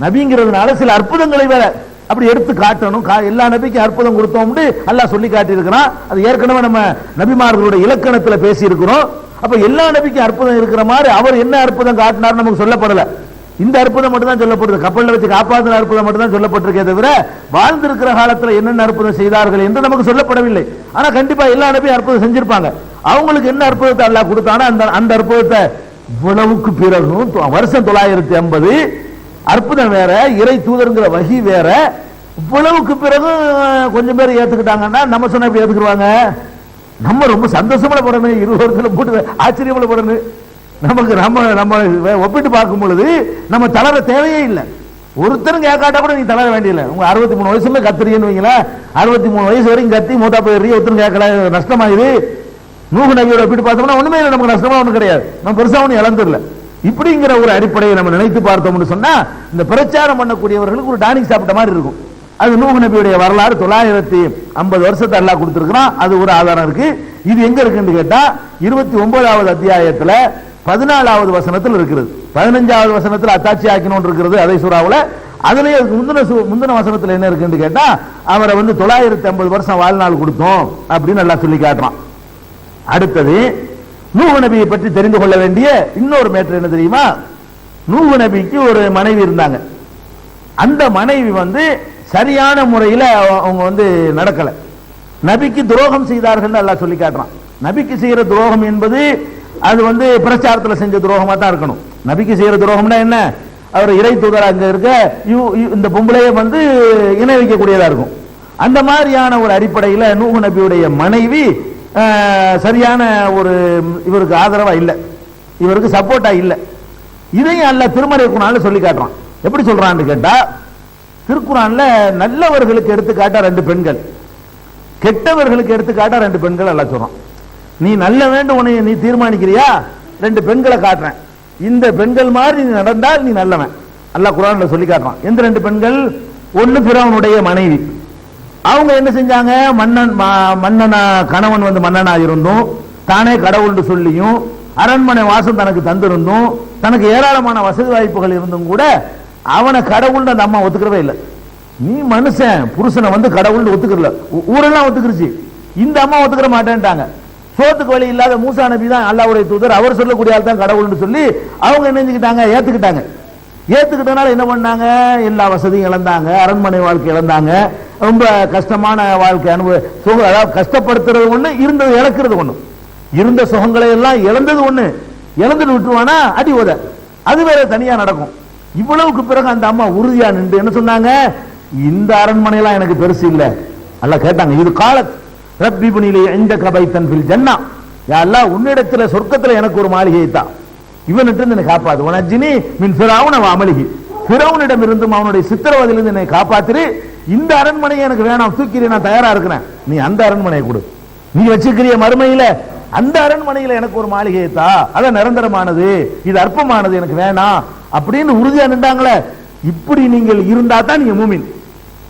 நபிங்கிறதுனால சில அற்புதங்களை வேற அப்படி எடுத்து காட்டணும். எல்லா நபிக்கும் அற்புதம் கொடுத்தோம்னு அல்லாஹ் சொல்லி காட்டி இருக்கிறான். அது ஏற்கனவே நம்ம நபிமார்களுடைய இலக்கணத்துல பேசி இருக்கிறோம். அப்ப எல்லா நபிக்கும் அற்புதம் இருக்கிற மாதிரி அவர் என்ன அற்புதம் காட்டினார் நமக்கு சொல்லப்படல. இந்த அற்புதம் மட்டும் தான் சொல்லப்படுது. கப்பல்ல வச்சு காப்பாற்றின அற்புதம் மட்டும் தான் சொல்லப்பட்டிருக்கே தவிர வாழ்ந்திருக்கிற காலத்தில் என்னென்ன அற்புதம் செய்தார்கள் என்று நமக்கு சொல்லப்படவில்லை. ஆனா கண்டிப்பா எல்லா நபியும் அற்புதம் செஞ்சிருப்பாங்க. அவங்களுக்கு என்ன அற்புதத்தை அல்லாஹ் கொடுத்தானா அந்த அற்புதத்தை இவ்வளவுக்கு பிறகும் வருஷம் 950 அற்புதம் வேற, இறை தூதருங்கிற வகி வேற. இவ்வளவுக்கு பிறகு கொஞ்சம் பேர் ஏத்துக்கிட்டாங்கன்னா நம்ம சொன்ன எப்படி ஏத்துக்குவாங்க? நம்ம ரொம்ப சந்தோஷமா போடணும், 20 வருஷத்துல போட்டு ஆச்சரியமா போடணும். நமக்கு நம்ம ஒப்பிட்டு பார்க்கும் பொழுது நம்ம தளர தேவையே இல்லை. ஒருத்தரும் கேட்காட்டா கூட நீ தளர வேண்டியதில்லை. உங்க 63 வயசுல கத்துறீங்கன்னு வைங்களா, 63 வயசு வரைக்கும் கத்தி மூத்தா போயிடுறீங்க, ஒருத்தரும் கேட்கல, நஷ்டமாயுது. நூஹ் நபியோட ஒப்பிட்டு பார்த்தோம்னா ஒண்ணுமே இல்லை, நமக்கு நஷ்டமா ஒன்றும் கிடையாது, நம்ம பெருசா ஒன்றும் இழந்துடல. இப்படிங்கிற ஒரு அடிப்படையை நம்ம நினைத்து பார்த்தோம்னு சொன்னா இந்த பிரச்சாரம் பண்ணக்கூடியவர்களுக்கு ஒரு டானிக் சாப்பிட்ட மாதிரி இருக்கும். அது நூஹ் நபியுடைய வரலாறு 950 வருஷத்தை அல்லாஹ் கொடுத்திருக்கிறான். அது ஒரு ஆதாரம் இருக்கு. இது எங்க இருக்குன்னு கேட்டா 29வது அத்தியாயத்துல 14வது வசனத்தில் இருக்கிறது. 15வது வசனத்தில் அத்தாட்சி ஆக்கினோன்னு இருக்கிறது அதே சூறாவுல. அதுலயே முந்தின வசனத்தில் என்ன இருக்குன்னு கேட்டா அவரை 950 வருஷம் வாழ்நாள் கொடுத்தோம் அப்படின்னு எல்லாம் சொல்லி காட்டுறான். அடுத்தது நூஹ் நபியை பற்றி தெரிந்து கொள்ள வேண்டிய இன்னொரு மேட்டர் என்ன தெரியுமா? நூஹ் நபிக்கு ஒரு மனைவி இருந்தாங்க. அந்த மனைவி சரியான முறையில் அவங்க நடக்கல, நபிக்கு துரோகம் செய்தார்கள் அல்லாஹ் சொல்லி காட்டுறான். நபிக்கு செய்யற துரோகம் என்பது அது பிரச்சாரத்தில் செஞ்ச துரோகமா தான் இருக்கணும். நபிக்கு செய்யற துரோகம்னா என்ன? அவர் இறை தூதர் அங்க இருக்க இந்த பொம்பளைய இணை வைக்கக்கூடியதா இருக்கும். அந்த மாதிரியான ஒரு அடிப்படையில் நூஹ் நபியுடைய மனைவி சரியான ஒரு இவருக்கு ஆதரவா இல்லை, இவருக்கு சப்போர்ட்டா இல்லை. இதையும் அல்லாஹ் திருமறை குர்ஆன்ல சொல்லி காட்டுறான். எப்படி சொல்றான்னு கேட்டா திருக்குர்ஆன்ல நல்லவர்களுக்கு எடுத்துக்காட்டா 2 பெண்கள், கெட்டவர்களுக்கு எடுத்துக்காட்டா 2 பெண்கள் அல்லாஹ் சொல்றான். நீ நல்ல வேண்டும் உன்னை நீ தீர்மானிக்கிறியா? 2 பெண்களை காட்டுறேன், இந்த பெண்கள் மாதிரி நீ நடந்தால் நீ நல்லவன். அல்லாஹ் குர்ஆன்ல சொல்லி காட்டுறான். எந்த 2 பெண்கள்? ஒன்னு ஃபிரௌனுடைய மனைவி. அவங்க என்ன செஞ்சாங்க? மன்னனா கணவன் மன்னனா இருந்தும் தானே கடவுள்னு சொல்லியும் அரண்மனை வாசம் தனக்கு தந்திருந்தும் தனக்கு ஏராளமான வசதி வாய்ப்புகள் இருந்தும் கூட அவனை கடவுள்னு அந்த அம்மா ஒத்துக்கிறவே இல்லை. நீ மனுஷன் புருஷனை கடவுள்னு ஒத்துக்கல, ஊரெல்லாம் ஒத்துக்கிருச்சு, இந்த அம்மா ஒத்துக்கிற மாட்டேன்ட்டாங்க. சோத்துக்கு வழி இல்லாத மூசா நபி தான் அல்லாஹ்வுடைய தூதர், அவர் சொல்லக்கூடிய ஆள் தான் கடவுள்னு சொல்லி அவங்க என்ன செஞ்சுக்கிட்டாங்க? ஏத்துக்கிட்டாங்க. ஏத்துக்கிட்டனால என்ன பண்ணாங்க? எல்லா வசதியும் இழந்தாங்க, அரண்மனை வாழ்க்கை இழந்தாங்க, ரொம்ப கஷ்டமான வாழ்க்கை அதாவது கஷ்டப்படுத்துறது ஒண்ணு, இருந்தது இழக்கிறது ஒண்ணு. இருந்த சுகங்களை எல்லாம் இழந்தது ஒண்ணு, இழந்துட்டு விட்டுருவானா அடி உத, அது வேற தனியா நடக்கும். இவ்வளவுக்கு பிறகு அந்த அம்மா உறுதியா நின்று என்ன சொன்னாங்க? இந்த அரண்மனை எல்லாம் எனக்கு பெருசு இல்ல. அல்லாஹ் கேட்டாங்க, இது காலத் ரப்பி புனிலே இந்த கபைத்தன் ஃபில் ஜன்னா, யா அல்லாஹ் உன்னிடத்துல சொர்க்கத்துல எனக்கு ஒரு மாளிகை தான், இவனிட்டு என்னை காப்பாது. வனஜ்ஜினி மின் ஃபிரௌன வ அமலிஹி, ஃபிரௌனிடம் இருந்தும் அவனுடைய சித்திரவதையிலிருந்து என்னை காப்பாத்திரு. இந்த அரண்மனையை எனக்கு வேணாம், தூக்கிடு, நான் தயாரா இருக்கிறேன், நீ அந்த அரண்மனையை கொடு, நீ வச்சுக்கிறிய மறுமையில அந்த அரண்மனையில எனக்கு ஒரு மாளிகையை தா, அது நிரந்தரமானது, இது அற்பமானது, எனக்கு வேணாம் அப்படின்னு உறுதியா நின்றாங்களே. இப்படி நீங்கள் இருந்தா தான் நீங்க மூமின்.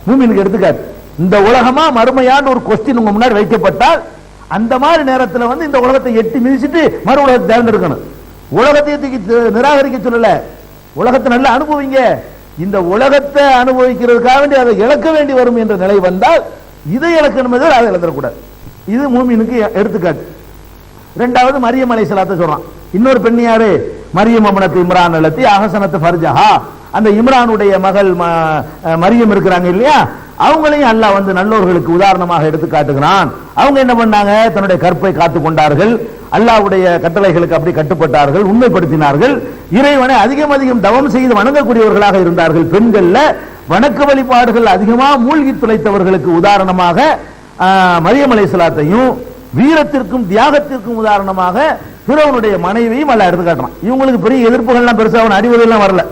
மூமினுக்கு எடுத்துக்காது. இந்த உலகமா மறுமையான ஒரு கொஸ்டின் உங்க முன்னாடி வைக்கப்பட்டால் அந்த மாதிரி நேரத்தில் இந்த உலகத்தை எட்டி மிதிச்சுட்டு மறு உலகத்தை தேர்ந்தெடுக்கணும். உலகத்தை நிராகரிக்க சொல்லல, உலகத்தை நல்லா அனுபவிங்க. இந்த உலகத்தை அனுபவிக்கிறதுக்காக வேண்டி அதை இழக்க வேண்டி வரும் என்ற நிலை வந்தால் இதை இழக்கணும், அதை இழந்துடக்கூடாது. இது மூமினுக்கு எடுத்துக்காட்டு. இரண்டாவது மரியம் அலைஹிஸ்ஸலாத்தை சொல்றான். இன்னொரு பெண் யாரு? மரியம் அமனத்து இம்ரான் அல்லத்தி அஹசனத்து ஃபர்ஜஹா, அந்த இம்ரானுடைய மகள் மரியம் இருக்கிறாங்க இல்லையா, அவங்களையும் அல்லாஹ் நல்லோர்களுக்கு உதாரணமாக எடுத்து காட்டுகிறான். அவங்க என்ன பண்ணாங்க? தன்னுடைய கற்பை காத்து கொண்டார்கள், அல்லாஹ்வுடைய கட்டளைகளுக்கு அப்படி கட்டுப்பட்டார்கள், உண்மைப்படுத்தினார்கள். இறைவனை அதிகம் அதிகம் தவம் செய்து வணங்கக்கூடியவர்களாக இருந்தார்கள். பெண்கள்ல வணக்க வழிபாடுகள் அதிகமாக மூழ்கி துளைத்தவர்களுக்கு உதாரணமாக மரியம் அலைஹிஸ்ஸலாத்தையும், வீரத்திற்கும் தியாகத்திற்கும் உதாரணமாக ஃபிரௌனுடைய மனைவியும் அல்லாஹ் எடுத்து காட்டுறான். இவங்களுக்கு பெரிய எதிர்ப்புகள்லாம் பெருசா அவன் அடிவதெல்லாம் வரல.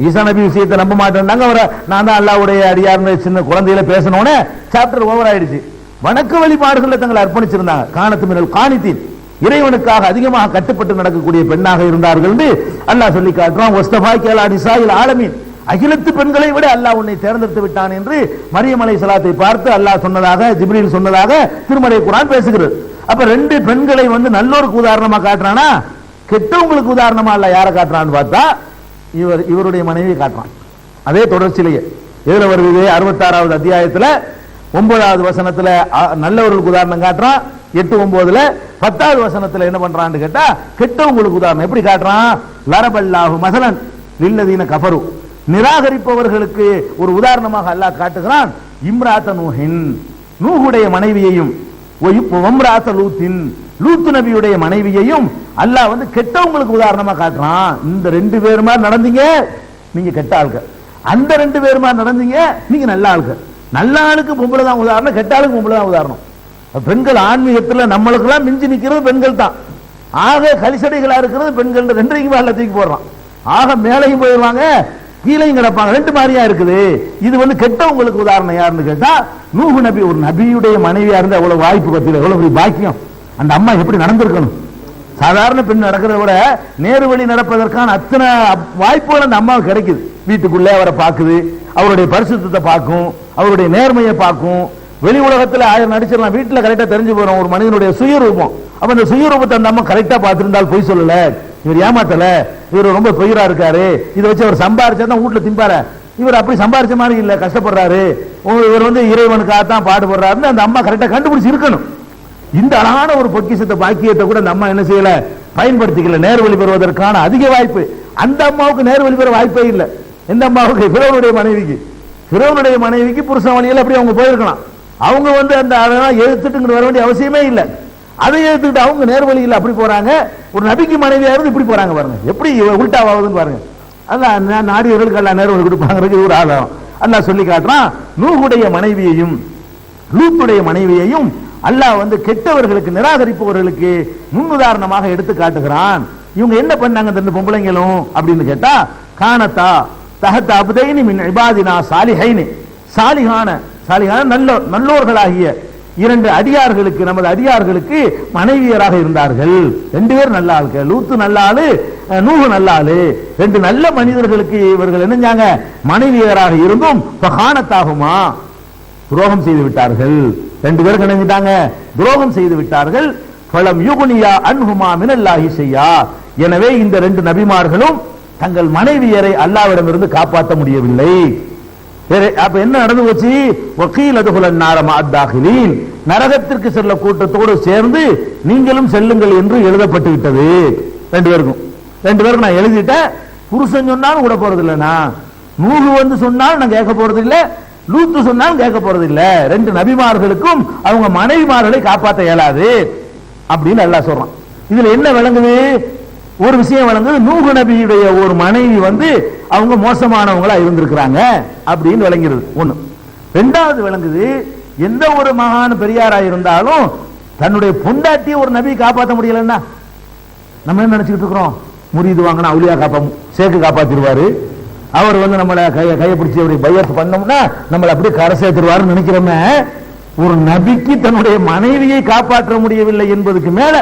ஈசா நபி விஷயத்தை நம்ப மாட்டேன்னாங்க. அவரை நான் தான் அல்லாஹ்வுடைய அடியார்னு சின்ன குழந்தையில பேசணும்னு சாப்டர் ஓவர் ஆயிடுச்சு. வணக்க வழிபாடுகளில் தங்களை அர்ப்பணிச்சிருந்தாங்க. கானத்து மினல் கானித்தீன், இறைவனுக்காக அதிகமாக கட்டுப்பட்டு நடக்கக்கூடிய பெண்ணாக இருந்தார்கள் என்று அல்லாஹ் சொல்லி காட்டுறான். வஸ்தஃபாக்கி அலா நிசாஇல் ஆலமீன், அகிலத்து பெண்களை விட அல்லாஹ் உன்னை தேர்ந்தெடுத்து விட்டான் என்று மரியம் அலைஹிஸ்ஸலாத்தை பார்த்து அல்லாஹ் சொன்னதாக, ஜிப்ரீல் சொன்னதாக திருமறை குர்ஆன் பேசுகிறது. அப்ப ரெண்டு பெண்களை நல்லோருக்கு உதாரணமா காட்டுறானா, கெட்டவங்களுக்கு உதாரணமா அல்ல யாரை காட்டுறான்னு பார்த்தா இவருடைய மனைவியை காட்டுறான். அதே தொடர்ச்சியிலேயே எதுல வருது? 66வது அத்தியாயத்துல 9வது வசனத்துல நல்லவர்களுக்கு உதாரணம் காட்டுறான். 8-9ல 10வது வசனத்துல என்ன பண்றான்னு கேட்டா கெட்டவங்களுக்கு உதாரணம் எப்படி காட்டுறான்? லரபல்லாஹு மஸலன் லில்லதீன கஃபரு, நிராகரிப்பவர்களுக்கு ஒரு உதாரணமாக அல்லாஹ் காட்டுகிறான். இம்ராத்த நூஹின், நூஹுடைய மனைவியையும், வம்ராத்த லூத்தின், லூத் நபியுடைய மனைவியையும் அல்லாஹ் கெட்டவங்களுக்கு உதாரணமா காட்டுறான். இந்த ரெண்டு பேருமா நடந்தீங்க நீங்க கெட்ட ஆளுங்க, அந்த ரெண்டு பேருமா நடந்தீங்க நீங்க நல்ல ஆளுங்க. நல்ல ஆளுக்கு பொம்பளை தான் உதாரணம், கெட்ட ஆளுக்கு பொம்பளை தான் உதாரணம். பெண்கள் ஆன்மீகத்தில் நம்மளுக்கு எல்லாம் மிஞ்சி நிக்கிறது பெண்கள் தான். ஆக கலிசடைகளா இருக்கிறது பெண்கள். ரெண்டையும் மேல தூக்கி போடுறான். ஆக மேலையும் போயிடுவாங்க, கீழையும் கிடப்பாங்க. ரெண்டு மாதிரியா இருக்குது. இது கெட்டவங்களுக்கு உதாரணம் யாருன்னு கேட்டா நூஹ் நபி. ஒரு நபியுடைய மனைவியா இருந்தா எவ்வளவு வாய்ப்பு பத்தில, எவ்வளவு பாக்கியம். அந்த அம்மா எப்படி நடந்திருக்கணும்? சாதாரண பெண் நடக்கிறத விட நேரு வழி நடப்பதற்கான அத்தனை வாய்ப்புகள் அந்த அம்மாவுக்கு கிடைக்குது. வீட்டுக்குள்ளே அவரை பார்க்குது, அவருடைய பரிசுத்தத்தை பார்க்கும், அவருடைய நேர்மையை பார்க்கும். வெளி உலகத்தில் 1000 நடிச்சிடலாம், வீட்டில் கரெக்டா தெரிஞ்சு போறோம் ஒரு மனிதனுடைய சுயரூபம். அப்ப அந்த சுயரூபத்தை அந்த அம்மா கரெக்டா பார்த்திருந்தால் பொய் சொல்லல, இவர் ஏமாத்தல, இவர் ரொம்ப பொய்ரா இருக்காரு, இதை வச்சு அவர் சம்பாரிச்சா தான் வீட்டுல திம்பாரு, இவர் அப்படி சம்பாரிச்ச மாதிரி இல்ல, கஷ்டப்படுறாரு, இவர் இறைவனுக்காகத்தான் பாடுபடுறாருன்னு அந்த அம்மா கரெக்டா கண்டுபிடிச்சு இருக்கணும். இந்த அழகான ஒரு பொக்கிஷத்தை பாக்கியத்தை கூட அந்த அம்மா என்ன செய்யல, பயன்படுத்திக்கல. நேர்வழி பெறுவதற்கான அதிக வாய்ப்பு அந்த அம்மாவுக்கு நேர்வழி பெற வாய்ப்பே இல்லை. எந்த அம்மாவுக்கு? ஃபிரௌனுடைய மனைவிக்கு. ஃபிரௌனுடைய மனைவிக்கு புருஷன் வழியில் அப்படி அவங்க போயிருக்கலாம். அவங்க அந்த அதெல்லாம் எழுத்துட்டு வர வேண்டிய அவசியமே இல்லை. அதை எழுத்துக்கிட்டு அவங்க நேர்வழியில் அப்படி போறாங்க. ஒரு நபிக்கு மனைவியா இருந்து இப்படி போறாங்க பாருங்க, எப்படி உல்டாவாகுதுன்னு பாருங்க. அதான் நாடியவர்களுக்கு எல்லாம் நேர்வழி கொடுப்பாங்க ஒரு ஆதாரம் அல்லாஹ் சொல்லி காட்டுறான். நூஹுடைய மனைவியையும் லூத்துடைய மனைவியையும் அல்லாஹ் கெட்டவர்களுக்கு, நிராகரிப்பவர்களுக்கு முன்னுதாரணமாக எடுத்து காட்டுகிறான். இவங்க என்ன பண்ணாங்க இந்த பொம்பளைங்களும் அப்படின்னு கேட்டா, கானத்தா தஹத் அப்தைனி மின் இபாதினா சாலிஹைனி, சாலிஹான நல்லோர்களாகிய 2 அடியார்களுக்கு, நமது அடியார்களுக்கு மனைவியராக இருந்தார்கள். 2 பேர் நல்ல ஆளுக்கு, லூத்து நல்ல ஆளு, நூஹு நல்ல ஆளு. 2 நல்ல மனிதர்களுக்கு இவர்கள் என்னஞ்சாங்க, மனைவியராக இருந்தும் கானத்தாகுமா, துரோகம் செய்து விட்டார்கள். 2 பேர் நினைஞ்சிட்டாங்க, துரோகம் செய்து விட்டார்கள். ஃபலம் யுக்னியா அன்ஹுமா மினல்லாஹி ஷையா, எனவே இந்த 2 நபிமார்களும் தங்கள் மனைவியரை அல்லாஹ்விடமிருந்து காப்பாற்ற முடியவில்லை. அப்ப என்ன நடந்து போச்சு? வகீல் அதுகுலன் நாரமா அத்தாகிலீன், நரகத்திற்கு செல்ல கூட்டத்தோடு சேர்ந்து நீங்களும் செல்லுங்கள் என்று எழுதப்பட்டு விட்டது. 2 பேருக்கும் நான் எழுதிட்டேன். புருஷன் சொன்னாலும் விட போறது இல்லைனா, நூஹு சொன்னாலும் நான் கேட்க போறது இல்லை, லூத்து சொன்னாலும் கேட்க போறது இல்ல. 2 நபிமார்களுக்கும் அவங்க மனைவிமார்களை காப்பாற்ற இயலாது அப்படின்னு அல்லாஹ் சொல்றான். இதுல என்ன விளங்குது? ஒரு விஷயம் விளங்குது, நூஹு நபியுடைய ஒரு மனைவி அவங்க மோசமானவங்களா இருந்திருக்கிறாங்க அப்படின்னு விளங்குறது ஒண்ணு. 2வது விளங்குது, எந்த ஒரு மகான் பெரியாரா இருந்தாலும் தன்னுடைய பொண்டாட்டிய ஒரு நபி காப்பாற்ற முடியலன்னா நம்ம என்ன நினைச்சுக்கிட்டு இருக்கிறோம்? முரீது வாங்கினா அவுலியா சேக்கு காப்பாத்திடுவாரு, அவர் நம்மளை கையை பிடிச்சி அப்படி பையத்து பண்ணோம்னா நம்மளை அப்படியே கரை சேர்த்துருவாருன்னு நினைக்கிறோமே. ஒரு நபிக்கு தன்னுடைய மனைவியை காப்பாற்ற முடியவில்லை என்பதுக்கு மேல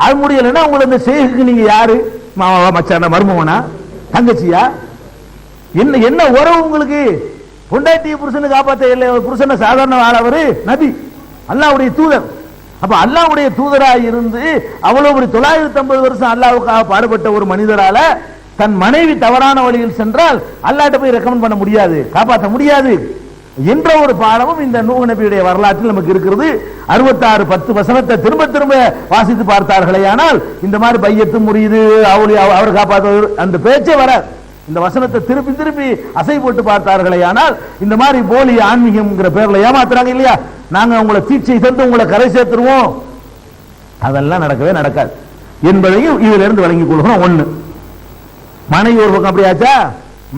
அது முடியலன்னா உங்களை இந்த சேகுக்கு நீங்க யாரு? மாமாவா, மச்சானா, மருமவனா, தங்கச்சியா? என்ன உறவு உங்களுக்கு? பொண்டாட்டிய புருஷனை காப்பாற்ற இல்லை, புருஷனை சாதாரண ஆளவர் நபி, அல்லாஹ்வுடைய தூதர். அப்ப அல்லாஹ்வுடைய தூதராக இருந்து அவ்வளவு 950 வருஷம் அல்லாஹ்வுக்காக பாடுபட்ட ஒரு மனிதரால தன் மனைவி தவறான வழியில் சென்றால் அல்லாஹ்ட்ட போய் ரெக்கமெண்ட் பண்ண முடியாது, காப்பாற்ற முடியாது என்ற ஒரு பாடமும் இந்த நூஹ் நபியுடைய வரலாற்றில் நமக்கு இருக்கிறது. 66-10 வசனத்தை திரும்ப திரும்ப வாசித்து பார்த்தார்களே ஆனால் இந்த மாதிரி பையத்து முறியுது, அவர் காப்பாற்ற அந்த பேச்சே வர. இந்த வசனத்தை திருப்பி திருப்பி அசை போட்டு பார்த்தார்களே ஆனால் இந்த மாதிரி போலி ஆன்மீகம் பேர்ல ஏமாத்துறாங்க இல்லையா, நாங்க உங்களை தீட்சை தந்து உங்களை கரை சேர்த்துருவோம், அதெல்லாம் நடக்கவே நடக்காது என்பதையும் இதுல இருந்து வழங்கிக் கொள்கிறோம். ஒண்ணு, மனைவி ஒரு பக்கம் அப்படியாச்சா,